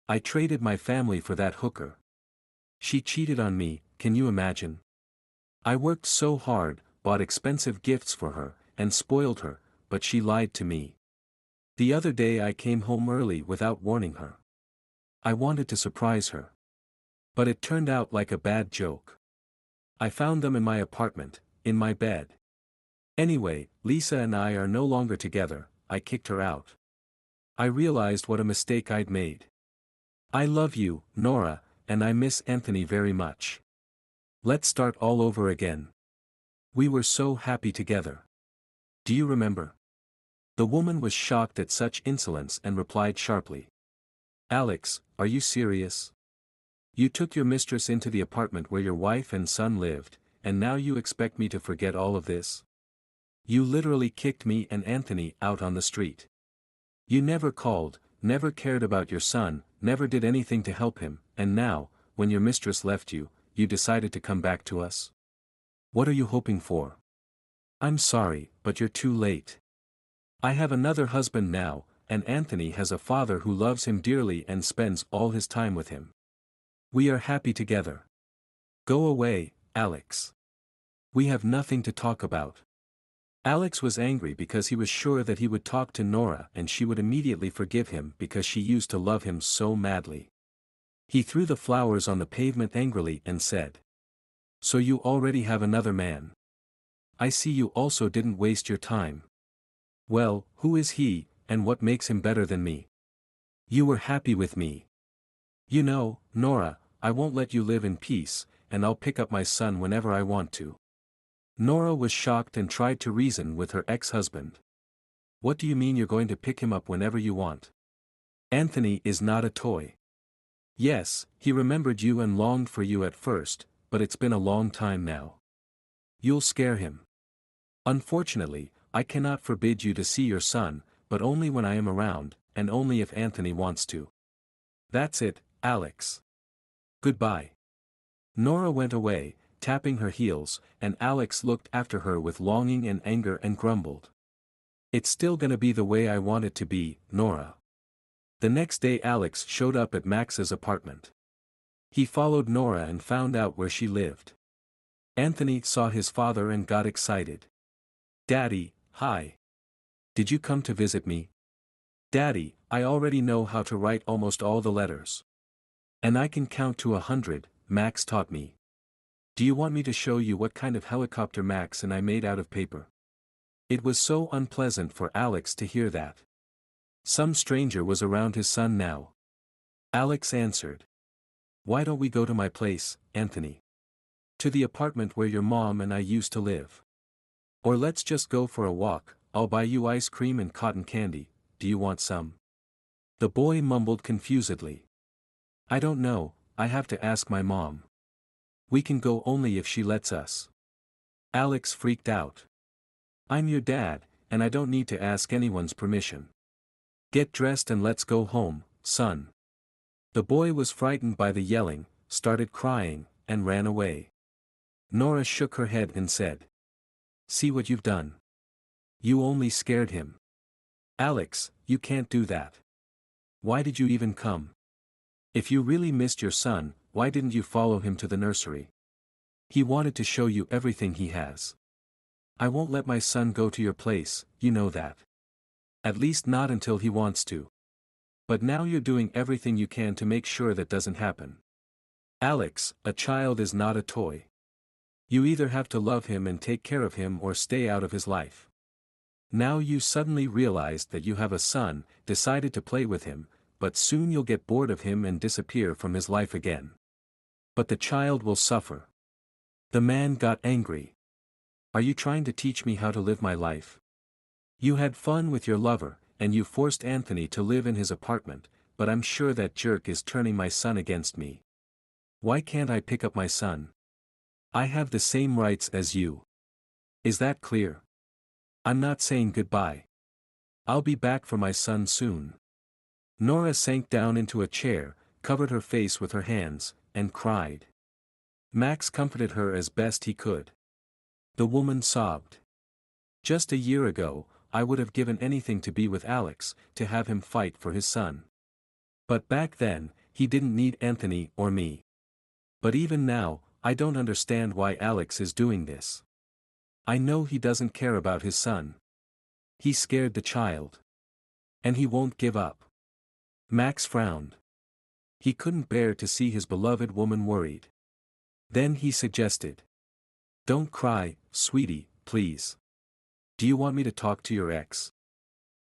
I traded my family for that hooker. She cheated on me, can you imagine? I worked so hard, bought expensive gifts for her, and spoiled her, but she lied to me. The other day I came home early without warning her. I wanted to surprise her. But it turned out like a bad joke. I found them in my apartment, in my bed. Anyway, Lisa and I are no longer together, I kicked her out. I realized what a mistake I'd made. I love you, Nora, and I miss Anthony very much. Let's start all over again. We were so happy together. Do you remember? The woman was shocked at such insolence and replied sharply. Alex, are you serious? You took your mistress into the apartment where your wife and son lived, and now you expect me to forget all of this? You literally kicked me and Anthony out on the street. You never called, never cared about your son, never did anything to help him, and now, when your mistress left you, you decided to come back to us? What are you hoping for? I'm sorry, but you're too late. I have another husband now, and Anthony has a father who loves him dearly and spends all his time with him. We are happy together. Go away, Alex. We have nothing to talk about. Alex was angry because he was sure that he would talk to Nora and she would immediately forgive him because she used to love him so madly. He threw the flowers on the pavement angrily and said, So you already have another man. I see you also didn't waste your time. Well, who is he, and what makes him better than me? You were happy with me. You know, Nora, I won't let you live in peace, and I'll pick up my son whenever I want to. Nora was shocked and tried to reason with her ex-husband. What do you mean you're going to pick him up whenever you want? Anthony is not a toy. Yes, he remembered you and longed for you at first, but it's been a long time now. You'll scare him. Unfortunately, I cannot forbid you to see your son, but only when I am around, and only if Anthony wants to. That's it, Alex. Goodbye. Nora went away, tapping her heels, and Alex looked after her with longing and anger and grumbled. It's still gonna be the way I want it to be, Nora. The next day Alex showed up at Max's apartment. He followed Nora and found out where she lived. Anthony saw his father and got excited. Daddy, hi. Did you come to visit me? Daddy, I already know how to write almost all the letters. And I can count to 100, Max taught me. Do you want me to show you what kind of helicopter Max and I made out of paper? It was so unpleasant for Alex to hear that. Some stranger was around his son now. Alex answered. Why don't we go to my place, Anthony? To the apartment where your mom and I used to live. Or let's just go for a walk, I'll buy you ice cream and cotton candy, do you want some? The boy mumbled confusedly. I don't know, I have to ask my mom. We can go only if she lets us. Alex freaked out. I'm your dad, and I don't need to ask anyone's permission. Get dressed and let's go home, son. The boy was frightened by the yelling, started crying, and ran away. Nora shook her head and said. See what you've done. You only scared him. Alex, you can't do that. Why did you even come? If you really missed your son, why didn't you follow him to the nursery? He wanted to show you everything he has. I won't let my son go to your place, you know that. At least not until he wants to. But now you're doing everything you can to make sure that doesn't happen. Alex, a child is not a toy. You either have to love him and take care of him or stay out of his life. Now you suddenly realized that you have a son, decided to play with him, but soon you'll get bored of him and disappear from his life again. But the child will suffer. The man got angry. Are you trying to teach me how to live my life? You had fun with your lover, and you forced Anthony to live in his apartment, but I'm sure that jerk is turning my son against me. Why can't I pick up my son? I have the same rights as you. Is that clear? I'm not saying goodbye. I'll be back for my son soon. Nora sank down into a chair, covered her face with her hands, and cried. Max comforted her as best he could. The woman sobbed. Just a year ago, I would have given anything to be with Alex, to have him fight for his son. But back then, he didn't need Anthony or me. But even now, I don't understand why Alex is doing this. I know he doesn't care about his son. He scared the child. And he won't give up. Max frowned. He couldn't bear to see his beloved woman worried. Then he suggested. Don't cry, sweetie, please. Do you want me to talk to your ex?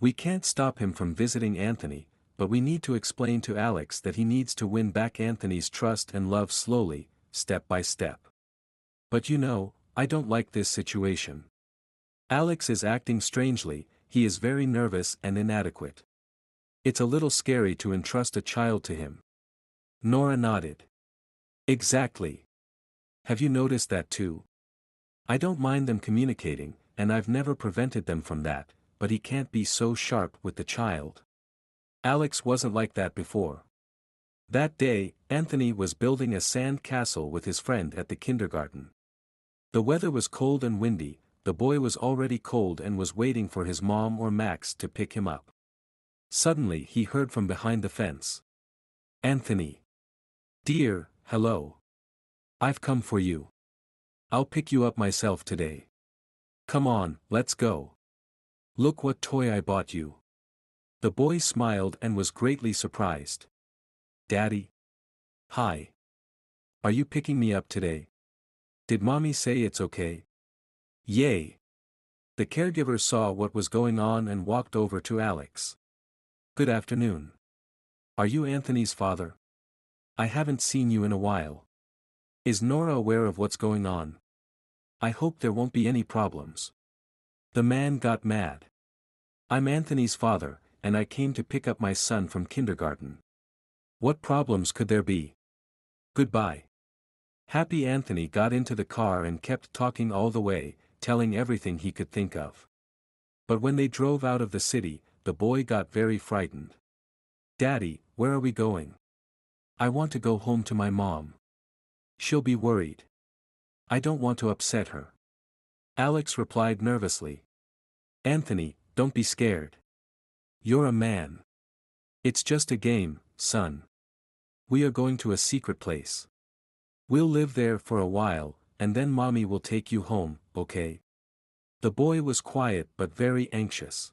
We can't stop him from visiting Anthony, but we need to explain to Alex that he needs to win back Anthony's trust and love slowly, step by step. But you know, I don't like this situation. Alex is acting strangely, he is very nervous and inadequate. It's a little scary to entrust a child to him. Nora nodded. Exactly. Have you noticed that too? I don't mind them communicating, and I've never prevented them from that, but he can't be so sharp with the child. Alex wasn't like that before. That day, Anthony was building a sand castle with his friend at the kindergarten. The weather was cold and windy, the boy was already cold and was waiting for his mom or Max to pick him up. Suddenly he heard from behind the fence. Anthony. Dear, hello. I've come for you. I'll pick you up myself today. Come on, let's go. Look what toy I bought you. The boy smiled and was greatly surprised. Daddy? Hi. Are you picking me up today? Did mommy say it's okay? Yay. The caregiver saw what was going on and walked over to Alex. Good afternoon. Are you Anthony's father? I haven't seen you in a while. Is Nora aware of what's going on? I hope there won't be any problems. The man got mad. I'm Anthony's father, and I came to pick up my son from kindergarten. What problems could there be? Goodbye. Happy Anthony got into the car and kept talking all the way, telling everything he could think of. But when they drove out of the city, the boy got very frightened. Daddy, where are we going? I want to go home to my mom. She'll be worried. I don't want to upset her. Alex replied nervously. Anthony, don't be scared. You're a man. It's just a game, son. We are going to a secret place. We'll live there for a while, and then mommy will take you home, okay? The boy was quiet but very anxious.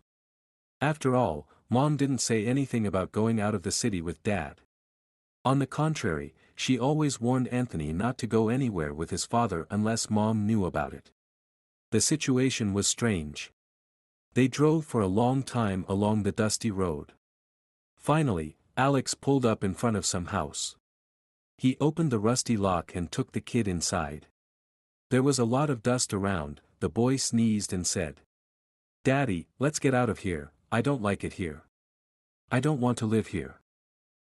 After all, mom didn't say anything about going out of the city with dad. On the contrary, she always warned Anthony not to go anywhere with his father unless mom knew about it. The situation was strange. They drove for a long time along the dusty road. Finally, Alex pulled up in front of some house. He opened the rusty lock and took the kid inside. There was a lot of dust around, the boy sneezed and said. Daddy, let's get out of here, I don't like it here. I don't want to live here.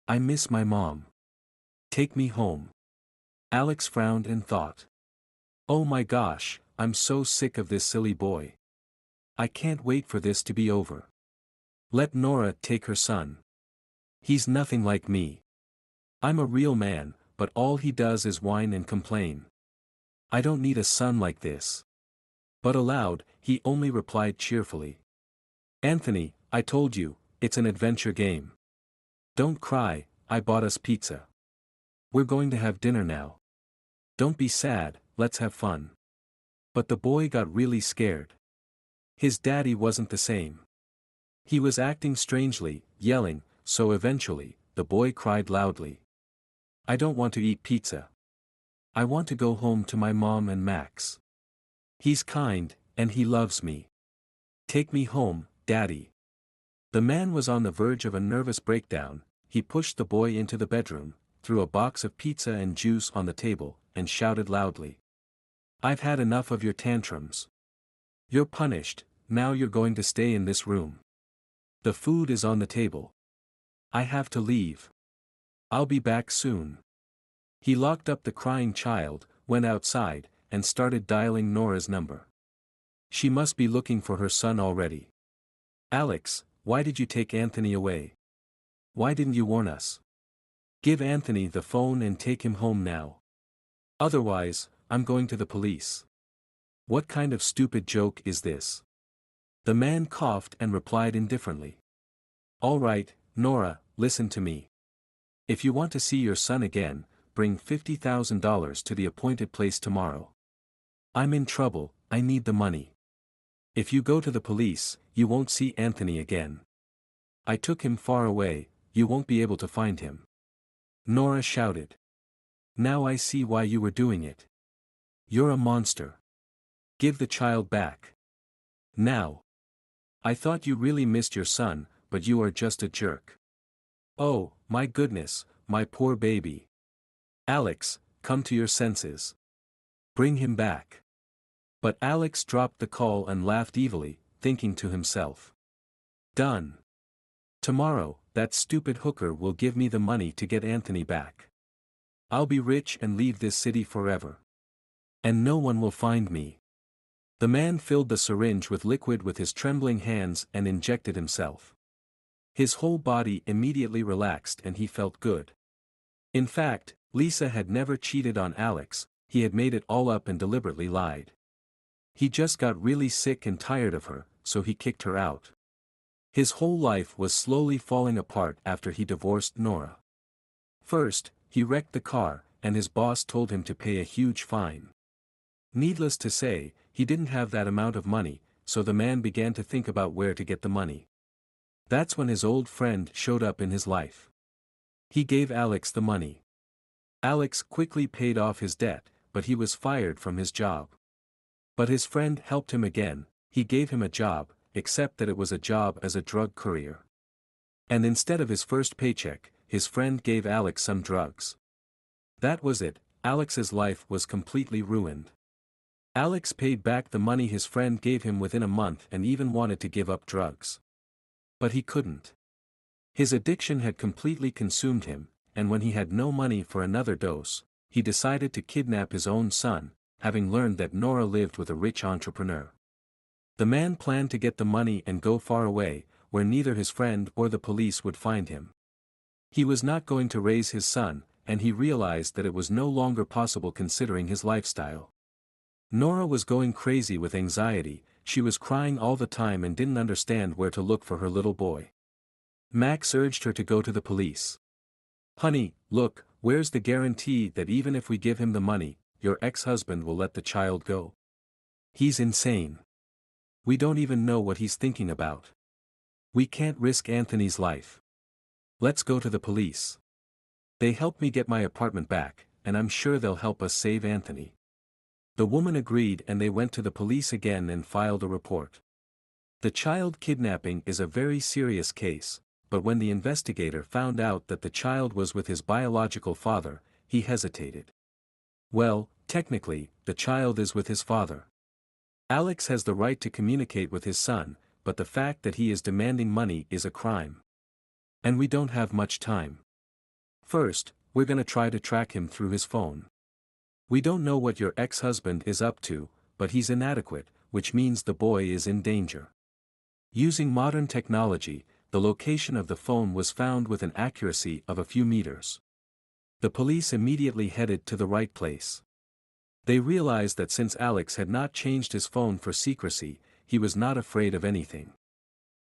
I miss my mom. Take me home. Alex frowned and thought. Oh my gosh, I'm so sick of this silly boy. I can't wait for this to be over. Let Nora take her son. He's nothing like me. I'm a real man, but all he does is whine and complain. I don't need a son like this. But aloud, he only replied cheerfully. Anthony, I told you, it's an adventure game. Don't cry, I bought us pizza. We're going to have dinner now. Don't be sad, let's have fun. But the boy got really scared. His daddy wasn't the same. He was acting strangely, yelling, so eventually, the boy cried loudly. I don't want to eat pizza. I want to go home to my mom and Max. He's kind, and he loves me. Take me home, Daddy. The man was on the verge of a nervous breakdown. He pushed the boy into the bedroom, threw a box of pizza and juice on the table, and shouted loudly. I've had enough of your tantrums. You're punished, now you're going to stay in this room. The food is on the table. I have to leave. I'll be back soon. He locked up the crying child, went outside, and started dialing Nora's number. She must be looking for her son already. Alex, why did you take Anthony away? Why didn't you warn us? Give Anthony the phone and take him home now. Otherwise, I'm going to the police. What kind of stupid joke is this? The man coughed and replied indifferently. All right, Nora, listen to me. If you want to see your son again, bring $50,000 to the appointed place tomorrow. I'm in trouble, I need the money. If you go to the police, you won't see Anthony again. I took him far away, you won't be able to find him. Nora shouted. Now I see why you were doing it. You're a monster. Give the child back. Now. I thought you really missed your son, but you are just a jerk. Oh, my goodness, my poor baby. Alex, come to your senses. Bring him back. But Alex dropped the call and laughed evilly, thinking to himself. Done. Tomorrow, that stupid hooker will give me the money to get Anthony back. I'll be rich and leave this city forever. And no one will find me. The man filled the syringe with liquid with his trembling hands and injected himself. His whole body immediately relaxed and he felt good. In fact, Lisa had never cheated on Alex, he had made it all up and deliberately lied. He just got really sick and tired of her, so he kicked her out. His whole life was slowly falling apart after he divorced Nora. First, he wrecked the car, and his boss told him to pay a huge fine. Needless to say, he didn't have that amount of money, so the man began to think about where to get the money. That's when his old friend showed up in his life. He gave Alex the money. Alex quickly paid off his debt, but he was fired from his job. But his friend helped him again, he gave him a job, except that it was a job as a drug courier. And instead of his first paycheck, his friend gave Alex some drugs. That was it, Alex's life was completely ruined. Alex paid back the money his friend gave him within a month and even wanted to give up drugs. But he couldn't. His addiction had completely consumed him, and when he had no money for another dose, he decided to kidnap his own son, having learned that Nora lived with a rich entrepreneur. The man planned to get the money and go far away, where neither his friend or the police would find him. He was not going to raise his son, and he realized that it was no longer possible considering his lifestyle. Nora was going crazy with anxiety, she was crying all the time and didn't understand where to look for her little boy. Max urged her to go to the police. Honey, look, where's the guarantee that even if we give him the money, your ex-husband will let the child go? He's insane. We don't even know what he's thinking about. We can't risk Anthony's life. Let's go to the police. They helped me get my apartment back, and I'm sure they'll help us save Anthony. The woman agreed and they went to the police again and filed a report. The child kidnapping is a very serious case, but when the investigator found out that the child was with his biological father, he hesitated. Well, technically, the child is with his father. Alex has the right to communicate with his son, but the fact that he is demanding money is a crime. And we don't have much time. First, we're gonna try to track him through his phone. We don't know what your ex-husband is up to, but he's inadequate, which means the boy is in danger. Using modern technology, the location of the phone was found with an accuracy of a few meters. The police immediately headed to the right place. They realized that since Alex had not changed his phone for secrecy, he was not afraid of anything.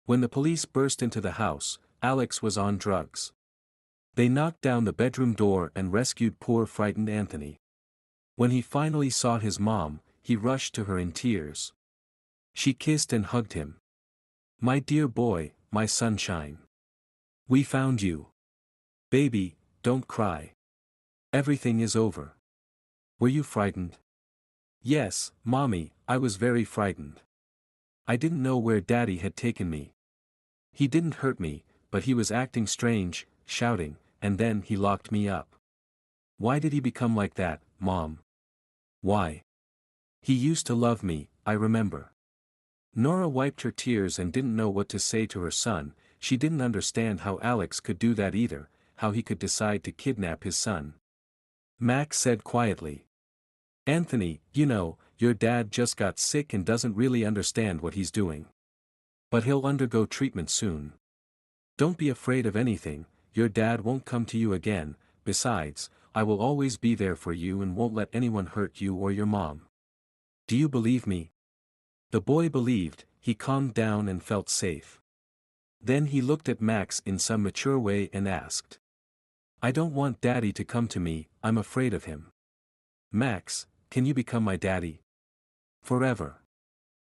When the police burst into the house, Alex was on drugs. They knocked down the bedroom door and rescued poor frightened Anthony. When he finally saw his mom, he rushed to her in tears. She kissed and hugged him. My dear boy, my sunshine. We found you. Baby, don't cry. Everything is over. Were you frightened? Yes, Mommy, I was very frightened. I didn't know where Daddy had taken me. He didn't hurt me, but he was acting strange, shouting, and then he locked me up. Why did he become like that, Mom? Why? He used to love me, I remember. Nora wiped her tears and didn't know what to say to her son. She didn't understand how Alex could do that either, how he could decide to kidnap his son. Max said quietly. Anthony, you know, your dad just got sick and doesn't really understand what he's doing. But he'll undergo treatment soon. Don't be afraid of anything, your dad won't come to you again. Besides, I will always be there for you and won't let anyone hurt you or your mom. Do you believe me? The boy believed. He calmed down and felt safe. Then he looked at Max in some mature way and asked. I don't want Daddy to come to me, I'm afraid of him. Max, can you become my daddy? Forever.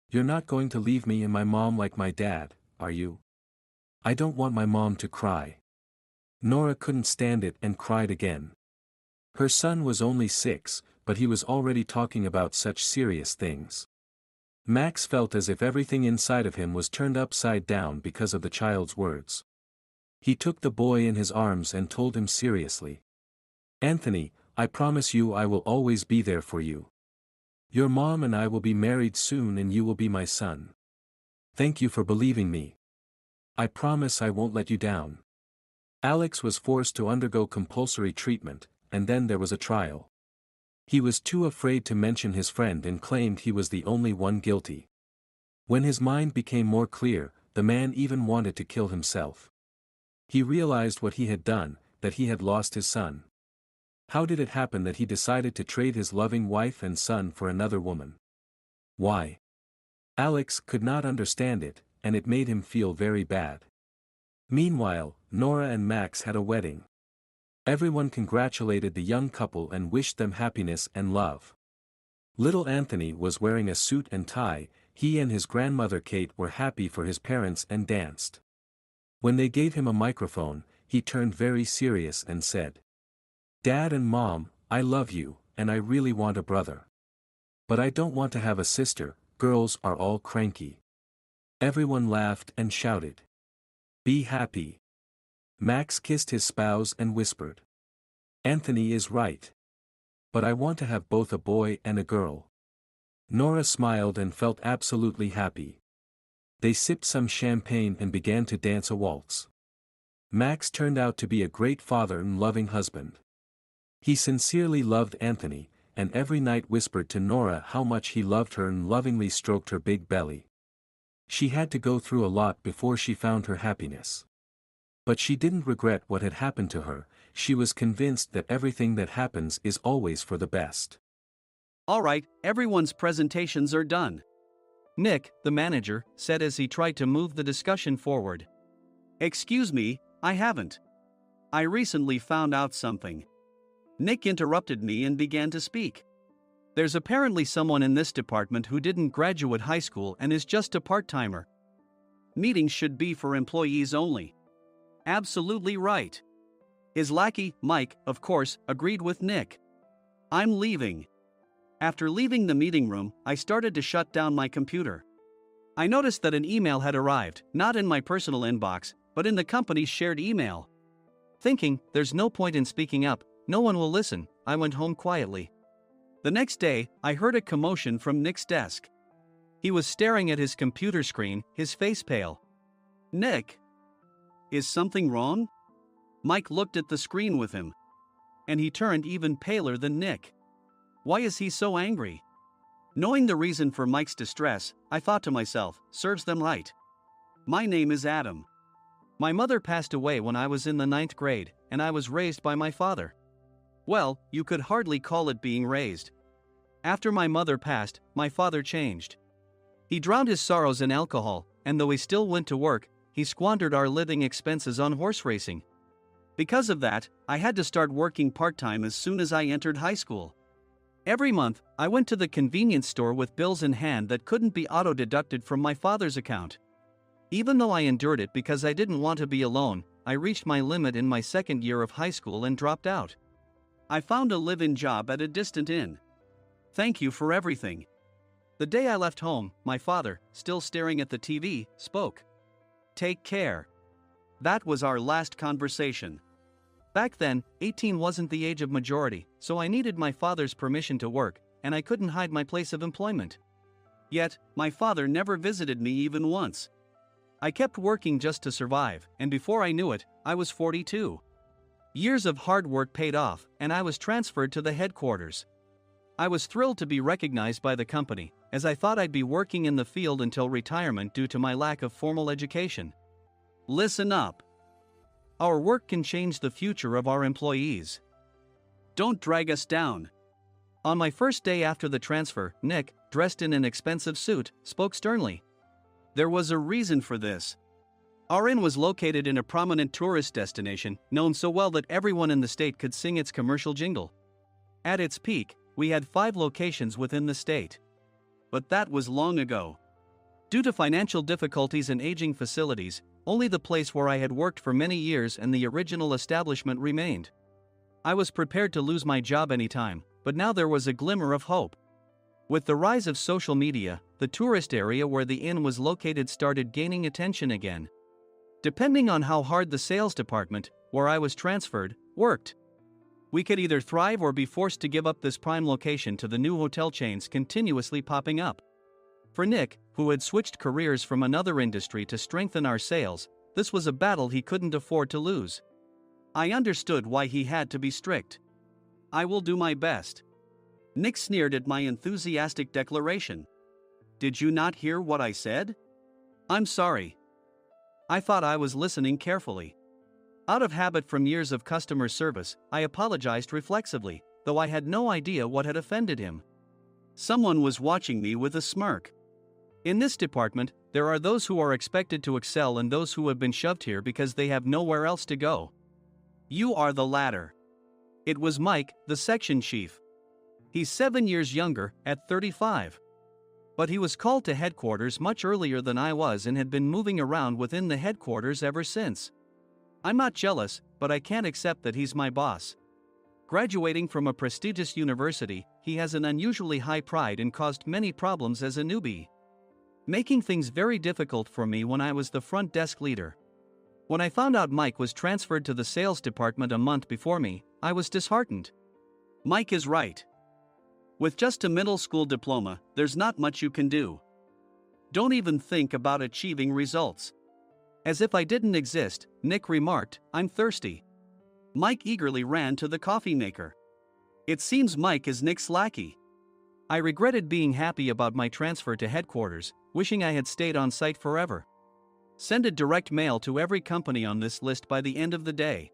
You're not going to leave me and my mom like my dad, are you? I don't want my mom to cry. Nora couldn't stand it and cried again. Her son was only 6, but he was already talking about such serious things. Max felt as if everything inside of him was turned upside down because of the child's words. He took the boy in his arms and told him seriously. Anthony, I promise you I will always be there for you. Your mom and I will be married soon and you will be my son. Thank you for believing me. I promise I won't let you down. Alex was forced to undergo compulsory treatment, and then there was a trial. He was too afraid to mention his friend and claimed he was the only one guilty. When his mind became more clear, the man even wanted to kill himself. He realized what he had done, that he had lost his son. How did it happen that he decided to trade his loving wife and son for another woman? Why? Alex could not understand it, and it made him feel very bad. Meanwhile, Nora and Max had a wedding. Everyone congratulated the young couple and wished them happiness and love. Little Anthony was wearing a suit and tie. He and his grandmother Kate were happy for his parents and danced. When they gave him a microphone, he turned very serious and said, Dad and Mom, I love you, and I really want a brother. But I don't want to have a sister, girls are all cranky. Everyone laughed and shouted. Be happy. Max kissed his spouse and whispered. Anthony is right. But I want to have both a boy and a girl. Nora smiled and felt absolutely happy. They sipped some champagne and began to dance a waltz. Max turned out to be a great father and loving husband. He sincerely loved Anthony, and every night whispered to Nora how much he loved her and lovingly stroked her big belly. She had to go through a lot before she found her happiness. But she didn't regret what had happened to her. She was convinced that everything that happens is always for the best. All right, everyone's presentations are done. Nick, the manager, said as he tried to move the discussion forward. Excuse me, I haven't. I recently found out something. Nick interrupted me and began to speak. There's apparently someone in this department who didn't graduate high school and is just a part-timer. Meetings should be for employees only. Absolutely right. His lackey, Mike, of course, agreed with Nick. I'm leaving. After leaving the meeting room, I started to shut down my computer. I noticed that an email had arrived, not in my personal inbox, but in the company's shared email. Thinking, there's no point in speaking up, no one will listen, I went home quietly. The next day, I heard a commotion from Nick's desk. He was staring at his computer screen, his face pale. Nick! Is something wrong? Mike looked at the screen with him. And he turned even paler than Nick. Why is he so angry? Knowing the reason for Mike's distress, I thought to myself, serves them right. My name is Adam. My mother passed away when I was in the 9th grade, and I was raised by my father. Well, you could hardly call it being raised. After my mother passed, my father changed. He drowned his sorrows in alcohol, and though he still went to work, he squandered our living expenses on horse racing. Because of that, I had to start working part-time as soon as I entered high school. Every month, I went to the convenience store with bills in hand that couldn't be auto-deducted from my father's account. Even though I endured it because I didn't want to be alone, I reached my limit in my 2nd year of high school and dropped out. I found a live-in job at a distant inn. Thank you for everything. The day I left home, my father, still staring at the TV, spoke. Take care. That was our last conversation. Back then, 18 wasn't the age of majority, so I needed my father's permission to work, and I couldn't hide my place of employment. Yet, my father never visited me even once. I kept working just to survive, and before I knew it, I was 42. Years of hard work paid off, and I was transferred to the headquarters. I was thrilled to be recognized by the company, as I thought I'd be working in the field until retirement due to my lack of formal education. Listen up. Our work can change the future of our employees. Don't drag us down. On my first day after the transfer, Nick, dressed in an expensive suit, spoke sternly. There was a reason for this. Our inn was located in a prominent tourist destination, known so well that everyone in the state could sing its commercial jingle. At its peak, we had 5 locations within the state. But that was long ago. Due to financial difficulties and aging facilities, only the place where I had worked for many years and the original establishment remained. I was prepared to lose my job anytime, but now there was a glimmer of hope. With the rise of social media, the tourist area where the inn was located started gaining attention again. Depending on how hard the sales department, where I was transferred, worked, we could either thrive or be forced to give up this prime location to the new hotel chains continuously popping up. For Nick, who had switched careers from another industry to strengthen our sales, this was a battle he couldn't afford to lose. I understood why he had to be strict. I will do my best. Nick sneered at my enthusiastic declaration. Did you not hear what I said? I'm sorry. I thought I was listening carefully. Out of habit from years of customer service, I apologized reflexively, though I had no idea what had offended him. Someone was watching me with a smirk. In this department, there are those who are expected to excel and those who have been shoved here because they have nowhere else to go. You are the latter. It was Mike, the section chief. He's 7 years younger, at 35. But he was called to headquarters much earlier than I was and had been moving around within the headquarters ever since. I'm not jealous, but I can't accept that he's my boss. Graduating from a prestigious university, he has an unusually high pride and caused many problems as a newbie, making things very difficult for me when I was the front desk leader. When I found out Mike was transferred to the sales department a month before me, I was disheartened. Mike is right. With just a middle school diploma, there's not much you can do. Don't even think about achieving results. As if I didn't exist, Nick remarked, I'm thirsty. Mike eagerly ran to the coffee maker. It seems Mike is Nick's lackey. I regretted being happy about my transfer to headquarters, wishing I had stayed on site forever. Send a direct mail to every company on this list by the end of the day.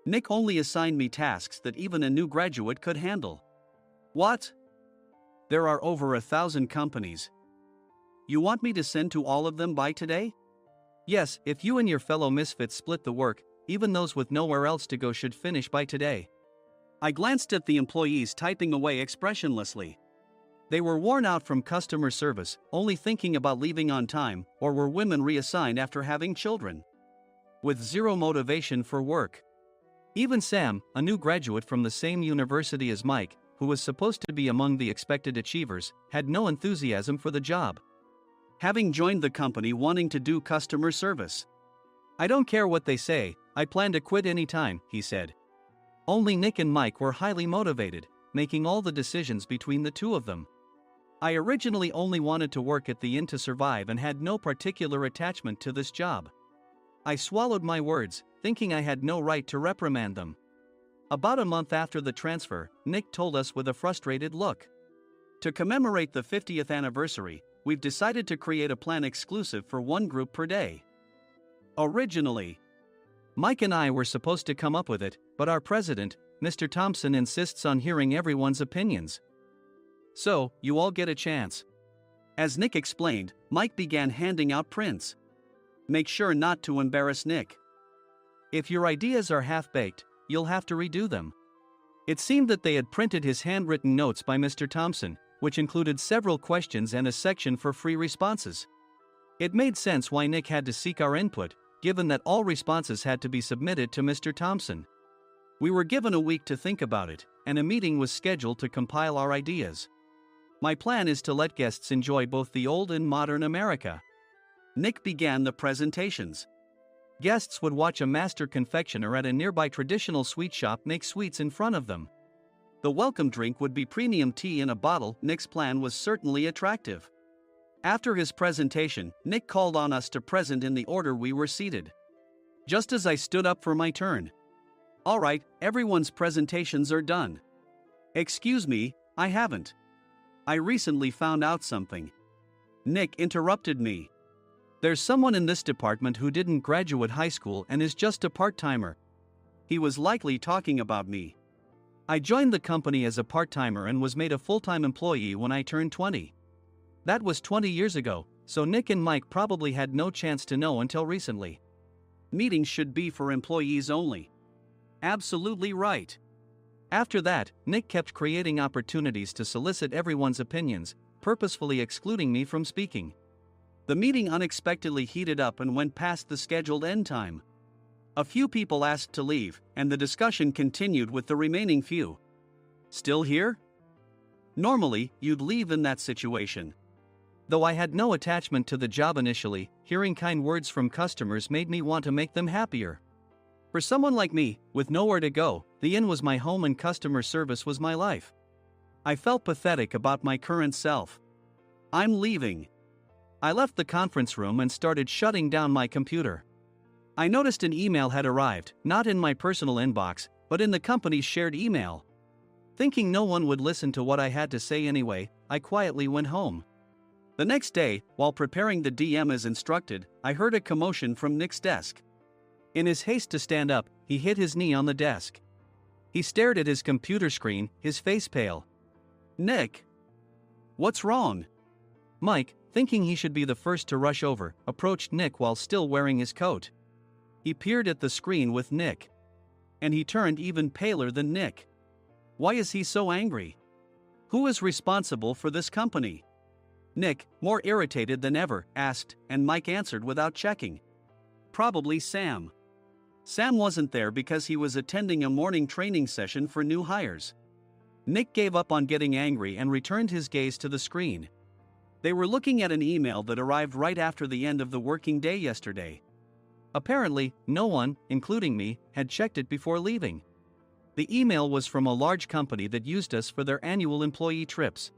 Nick only assigned me tasks that even a new graduate could handle. What? There are over 1,000 companies. You want me to send to all of them by today? Yes, if you and your fellow misfits split the work, even those with nowhere else to go should finish by today. I glanced at the employees typing away expressionlessly. They were worn out from customer service, only thinking about leaving on time, or were women reassigned after having children, with zero motivation for work. Even Sam, a new graduate from the same university as Mike, who was supposed to be among the expected achievers, had no enthusiasm for the job, having joined the company wanting to do customer service. I don't care what they say, I plan to quit anytime, he said. Only Nick and Mike were highly motivated, making all the decisions between the two of them. I originally only wanted to work at the inn to survive and had no particular attachment to this job. I swallowed my words, thinking I had no right to reprimand them. About a month after the transfer, Nick told us with a frustrated look. To commemorate the 50th anniversary, we've decided to create a plan exclusive for one group per day. Originally, Mike and I were supposed to come up with it, but our president, Mr. Thompson, insists on hearing everyone's opinions. So, you all get a chance. As Nick explained, Mike began handing out prints. Make sure not to embarrass Nick. If your ideas are half-baked, you'll have to redo them. It seemed that they had printed his handwritten notes by Mr. Thompson, which included several questions and a section for free responses. It made sense why Nick had to seek our input, given that all responses had to be submitted to Mr. Thompson. We were given a week to think about it, and a meeting was scheduled to compile our ideas. My plan is to let guests enjoy both the old and modern America. Nick began the presentations. Guests would watch a master confectioner at a nearby traditional sweet shop make sweets in front of them. The welcome drink would be premium tea in a bottle. Nick's plan was certainly attractive. After his presentation, Nick called on us to present in the order we were seated. Just as I stood up for my turn. "All right, everyone's presentations are done." "Excuse me, I haven't. I recently found out something." Nick interrupted me. "There's someone in this department who didn't graduate high school and is just a part-timer." He was likely talking about me. I joined the company as a part-timer and was made a full-time employee when I turned 20. That was 20 years ago, so Nick and Mike probably had no chance to know until recently. Meetings should be for employees only. Absolutely right. After that, Nick kept creating opportunities to solicit everyone's opinions, purposefully excluding me from speaking. The meeting unexpectedly heated up and went past the scheduled end time. A few people asked to leave, and the discussion continued with the remaining few. "Still here?" Normally, you'd leave in that situation. Though I had no attachment to the job initially, hearing kind words from customers made me want to make them happier. For someone like me, with nowhere to go, the inn was my home and customer service was my life. I felt pathetic about my current self. "I'm leaving." I left the conference room and started shutting down my computer. I noticed an email had arrived, not in my personal inbox, but in the company's shared email. Thinking no one would listen to what I had to say anyway, I quietly went home. The next day, while preparing the DM as instructed, I heard a commotion from Nick's desk. In his haste to stand up, he hit his knee on the desk. He stared at his computer screen, his face pale. "Nick, what's wrong?" Mike, thinking he should be the first to rush over, approached Nick while still wearing his coat. He peered at the screen with Nick. And he turned even paler than Nick. Why is he so angry? Who is responsible for this company? Nick, more irritated than ever, asked, and Mike answered without checking. Probably Sam. Sam wasn't there because he was attending a morning training session for new hires. Nick gave up on getting angry and returned his gaze to the screen. They were looking at an email that arrived right after the end of the working day yesterday. Apparently, no one, including me, had checked it before leaving. The email was from a large company that used us for their annual employee trips.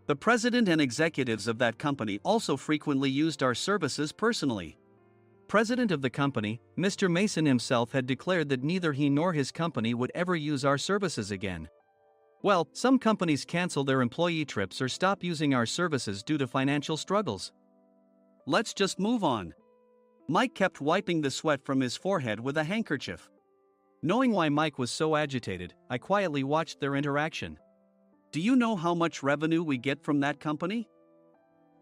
The president and executives of that company also frequently used our services personally. President of the company, Mr. Mason himself, had declared that neither he nor his company would ever use our services again. Well, some companies cancel their employee trips or stop using our services due to financial struggles. Let's just move on. Mike kept wiping the sweat from his forehead with a handkerchief. Knowing why Mike was so agitated, I quietly watched their interaction. Do you know how much revenue we get from that company?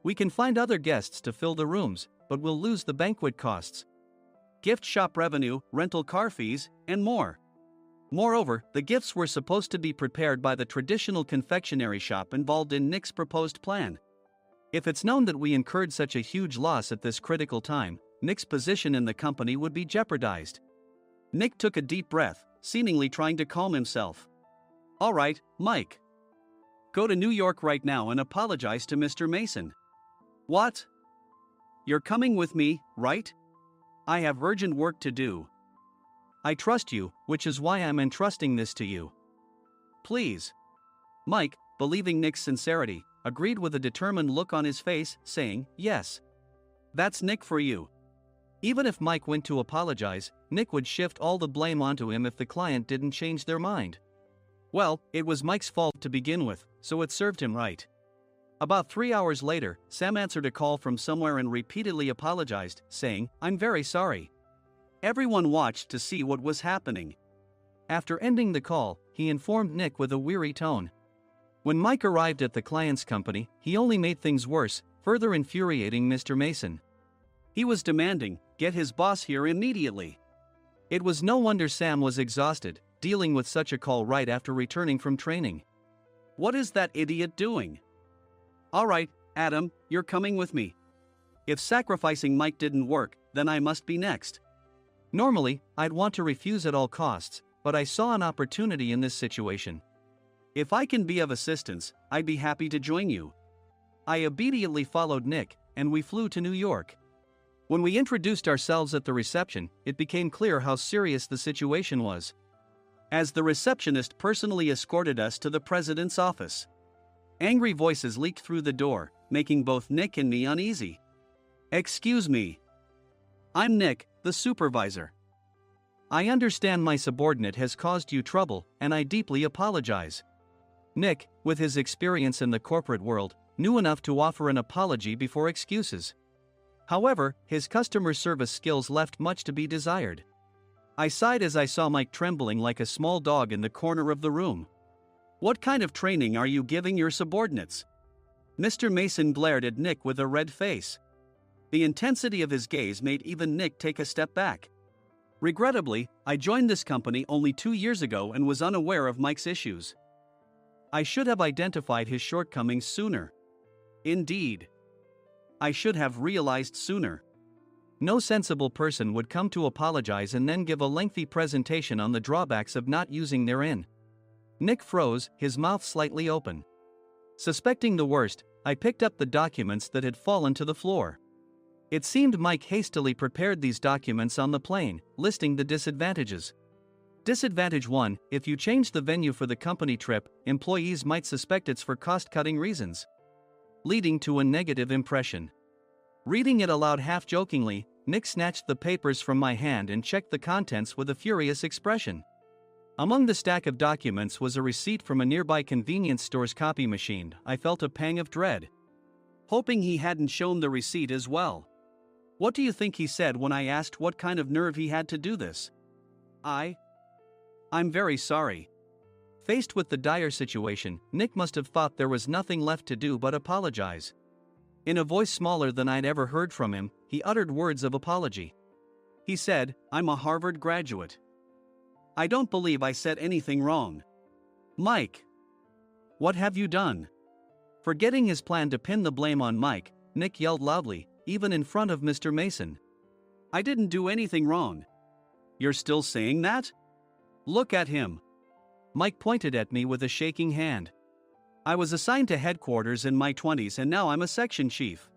We can find other guests to fill the rooms, but we'll lose the banquet costs, gift shop revenue, rental car fees, and more. Moreover, the gifts were supposed to be prepared by the traditional confectionery shop involved in Nick's proposed plan. If it's known that we incurred such a huge loss at this critical time, Nick's position in the company would be jeopardized. Nick took a deep breath, seemingly trying to calm himself. All right, Mike. Go to New York right now and apologize to Mr. Mason. What? You're coming with me, right? I have urgent work to do. I trust you, which is why I'm entrusting this to you. Please. Mike, believing Nick's sincerity, agreed with a determined look on his face, saying, yes. That's Nick for you. Even if Mike went to apologize, Nick would shift all the blame onto him if the client didn't change their mind. Well, it was Mike's fault to begin with, so it served him right. About 3 hours later, Sam answered a call from somewhere and repeatedly apologized, saying, I'm very sorry. Everyone watched to see what was happening. After ending the call, he informed Nick with a weary tone. When Mike arrived at the client's company, he only made things worse, further infuriating Mr. Mason. He was demanding, get his boss here immediately. It was no wonder Sam was exhausted, dealing with such a call right after returning from training. What is that idiot doing? All right, Adam, you're coming with me. If sacrificing Mike didn't work, then I must be next. Normally, I'd want to refuse at all costs, but I saw an opportunity in this situation. If I can be of assistance, I'd be happy to join you. I obediently followed Nick, and we flew to New York. When we introduced ourselves at the reception, it became clear how serious the situation was. as the receptionist personally escorted us to the president's office. Angry voices leaked through the door, making both Nick and me uneasy. "Excuse me. I'm Nick, the supervisor. I understand my subordinate has caused you trouble, and I deeply apologize." Nick, with his experience in the corporate world, knew enough to offer an apology before excuses. However, his customer service skills left much to be desired. I sighed as I saw Mike trembling like a small dog in the corner of the room. "What kind of training are you giving your subordinates?" Mr. Mason glared at Nick with a red face. The intensity of his gaze made even Nick take a step back. Regrettably, I joined this company only 2 years ago and was unaware of Mike's issues. I should have identified his shortcomings sooner. Indeed, I should have realized sooner. No sensible person would come to apologize and then give a lengthy presentation on the drawbacks of not using their in. Nick froze, his mouth slightly open. Suspecting the worst, I picked up the documents that had fallen to the floor. It seemed Mike hastily prepared these documents on the plane, listing the disadvantages. Disadvantage 1: if you change the venue for the company trip, employees might suspect it's for cost-cutting reasons, leading to a negative impression. Reading it aloud half-jokingly, Nick snatched the papers from my hand and checked the contents with a furious expression. Among the stack of documents was a receipt from a nearby convenience store's copy machine. I felt a pang of dread, hoping he hadn't shown the receipt as well. What do you think he said when I asked what kind of nerve he had to do this? I'm very sorry." Faced with the dire situation, Nick must have thought there was nothing left to do but apologize. In a voice smaller than I'd ever heard from him, he uttered words of apology. He said, "I'm a Harvard graduate. I don't believe I said anything wrong." "Mike, what have you done?" Forgetting his plan to pin the blame on Mike, Nick yelled loudly, even in front of Mr. Mason. "I didn't do anything wrong." "You're still saying that? Look at him." Mike pointed at me with a shaking hand. "I was assigned to headquarters in my 20s and now I'm a section chief.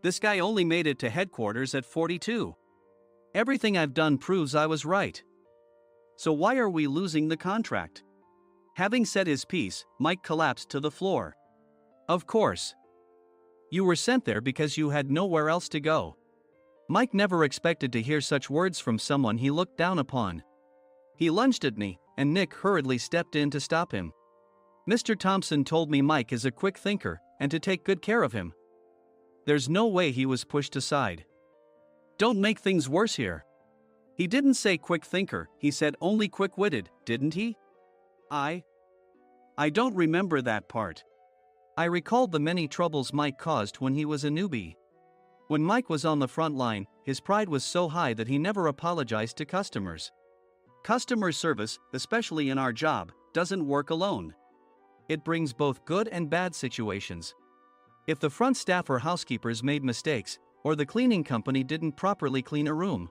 This guy only made it to headquarters at 42. Everything I've done proves I was right. So why are we losing the contract?" Having said his piece, Mike collapsed to the floor. "Of course. You were sent there because you had nowhere else to go." Mike never expected to hear such words from someone he looked down upon. He lunged at me, and Nick hurriedly stepped in to stop him. "Mr. Thompson told me Mike is a quick thinker, and to take good care of him." There's no way he was pushed aside. "Don't make things worse here. He didn't say quick thinker, he said only quick-witted, didn't he?" I don't remember that part." I recalled the many troubles Mike caused when he was a newbie. When Mike was on the front line, his pride was so high that he never apologized to customers. Customer service, especially in our job, doesn't work alone. It brings both good and bad situations. If the front staff or housekeepers made mistakes, or the cleaning company didn't properly clean a room,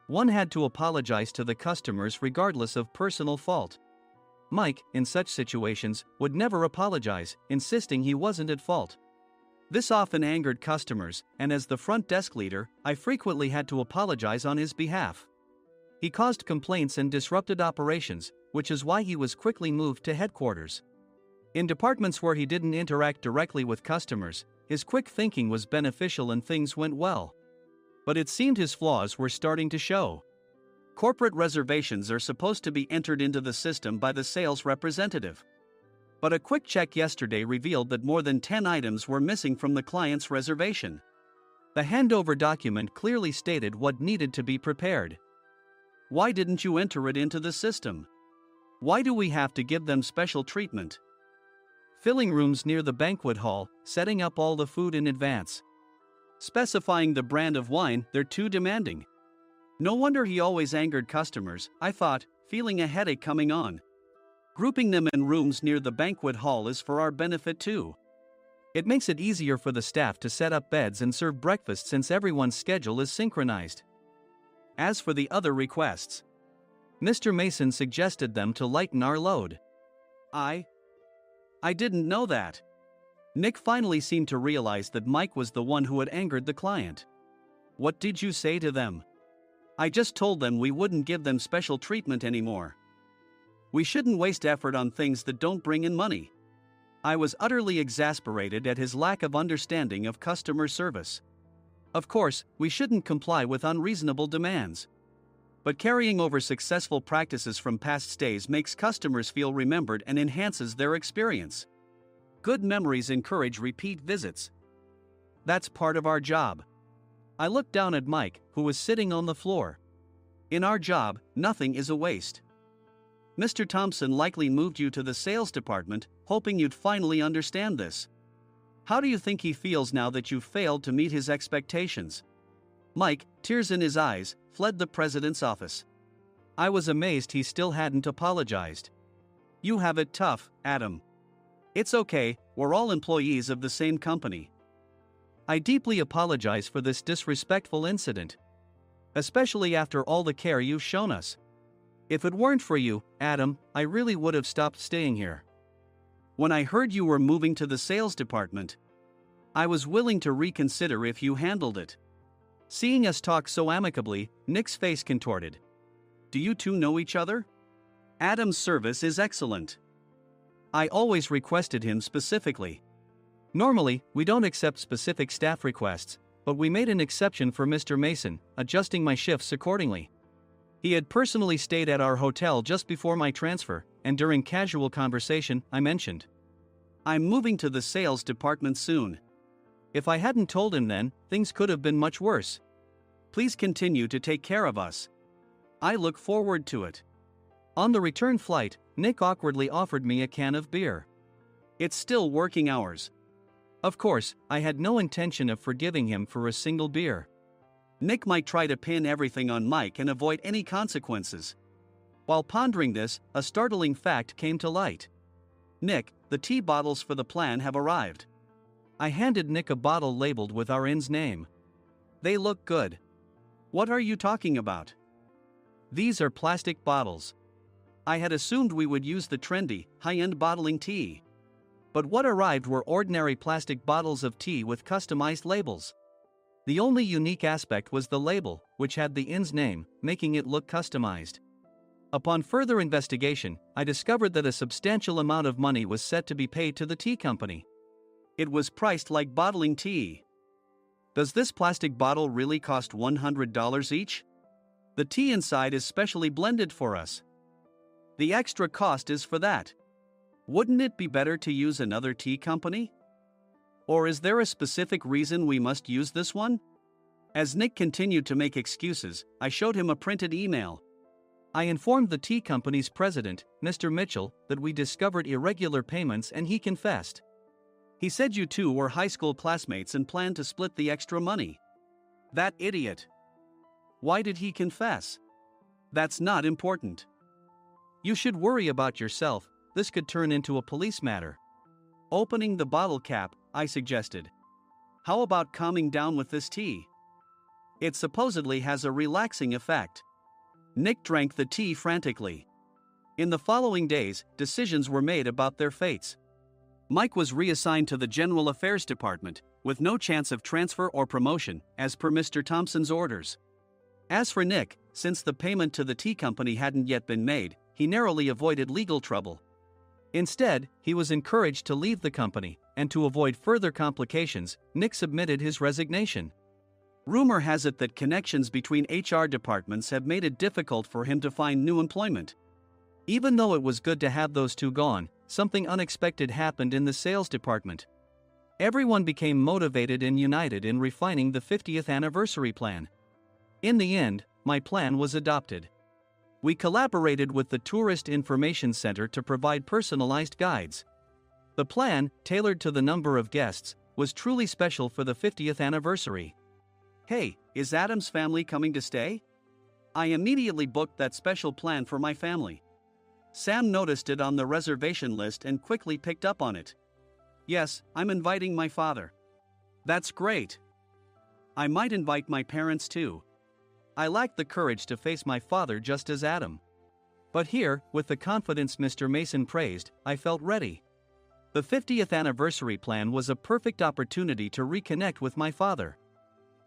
one had to apologize to the customers regardless of personal fault. Mike, in such situations, would never apologize, insisting he wasn't at fault. This often angered customers, and as the front desk leader, I frequently had to apologize on his behalf. He caused complaints and disrupted operations, which is why he was quickly moved to headquarters. In departments where he didn't interact directly with customers, his quick thinking was beneficial and things went well. But it seemed his flaws were starting to show. Corporate reservations are supposed to be entered into the system by the sales representative. But a quick check yesterday revealed that more than 10 items were missing from the client's reservation. The handover document clearly stated what needed to be prepared. Why didn't you enter it into the system? Why do we have to give them special treatment? Filling rooms near the banquet hall, setting up all the food in advance. Specifying the brand of wine, they're too demanding. No wonder he always angered customers, I thought, feeling a headache coming on. Grouping them in rooms near the banquet hall is for our benefit too. It makes it easier for the staff to set up beds and serve breakfast since everyone's schedule is synchronized. As for the other requests, Mr. Mason suggested them to lighten our load. I didn't know that. Nick finally seemed to realize that Mike was the one who had angered the client. What did you say to them? I just told them we wouldn't give them special treatment anymore. We shouldn't waste effort on things that don't bring in money. I was utterly exasperated at his lack of understanding of customer service. Of course, we shouldn't comply with unreasonable demands. But carrying over successful practices from past stays makes customers feel remembered and enhances their experience. Good memories encourage repeat visits. That's part of our job. I looked down at Mike, who was sitting on the floor. In our job, nothing is a waste. Mr. Thompson likely moved you to the sales department, hoping you'd finally understand this. How do you think he feels now that you've failed to meet his expectations? Mike, tears in his eyes, fled the president's office. I was amazed he still hadn't apologized. You have it tough, Adam. It's okay, we're all employees of the same company. I deeply apologize for this disrespectful incident. Especially after all the care you've shown us. If it weren't for you, Adam, I really would have stopped staying here. When I heard you were moving to the sales department, I was willing to reconsider if you handled it. Seeing us talk so amicably, Nick's face contorted. Do you two know each other? Adam's service is excellent. I always requested him specifically. Normally, we don't accept specific staff requests, but we made an exception for Mr. Mason, adjusting my shifts accordingly. He had personally stayed at our hotel just before my transfer, and during casual conversation, I mentioned, I'm moving to the sales department soon. If I hadn't told him then, things could have been much worse. Please continue to take care of us. I look forward to it. On the return flight, Nick awkwardly offered me a can of beer. It's still working hours. Of course, I had no intention of forgiving him for a single beer. Nick might try to pin everything on Mike and avoid any consequences. While pondering this, a startling fact came to light. Nick, the tea bottles for the plan have arrived. I handed Nick a bottle labeled with our inn's name. They look good. What are you talking about? These are plastic bottles. I had assumed we would use the trendy, high-end bottling tea. But what arrived were ordinary plastic bottles of tea with customized labels. The only unique aspect was the label, which had the inn's name, making it look customized. Upon further investigation, I discovered that a substantial amount of money was set to be paid to the tea company. It was priced like bottling tea. Does this plastic bottle really cost $100 each? The tea inside is specially blended for us. The extra cost is for that. Wouldn't it be better to use another tea company? Or is there a specific reason we must use this one? As Nick continued to make excuses, I showed him a printed email. I informed the tea company's president, Mr. Mitchell, that we discovered irregular payments and he confessed. He said you two were high school classmates and planned to split the extra money. That idiot. Why did he confess? That's not important. You should worry about yourself, this could turn into a police matter. Opening the bottle cap, I suggested. How about calming down with this tea? It supposedly has a relaxing effect. Nick drank the tea frantically. In the following days, decisions were made about their fates. Mike was reassigned to the General Affairs Department, with no chance of transfer or promotion, as per Mr. Thompson's orders. As for Nick, since the payment to the tea company hadn't yet been made, he narrowly avoided legal trouble. Instead, he was encouraged to leave the company, and to avoid further complications, Nick submitted his resignation. Rumor has it that connections between HR departments have made it difficult for him to find new employment. Even though it was good to have those two gone, something unexpected happened in the sales department. Everyone became motivated and united in refining the 50th anniversary plan. In the end, my plan was adopted. We collaborated with the Tourist Information Center to provide personalized guides. The plan, tailored to the number of guests, was truly special for the 50th anniversary. Hey, is Adam's family coming to stay? I immediately booked that special plan for my family. Sam noticed it on the reservation list and quickly picked up on it. Yes, I'm inviting my father. That's great. I might invite my parents too. I lacked the courage to face my father just as Adam. But here, with the confidence Mr. Mason praised, I felt ready. The 50th anniversary plan was a perfect opportunity to reconnect with my father.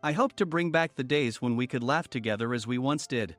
I hoped to bring back the days when we could laugh together as we once did.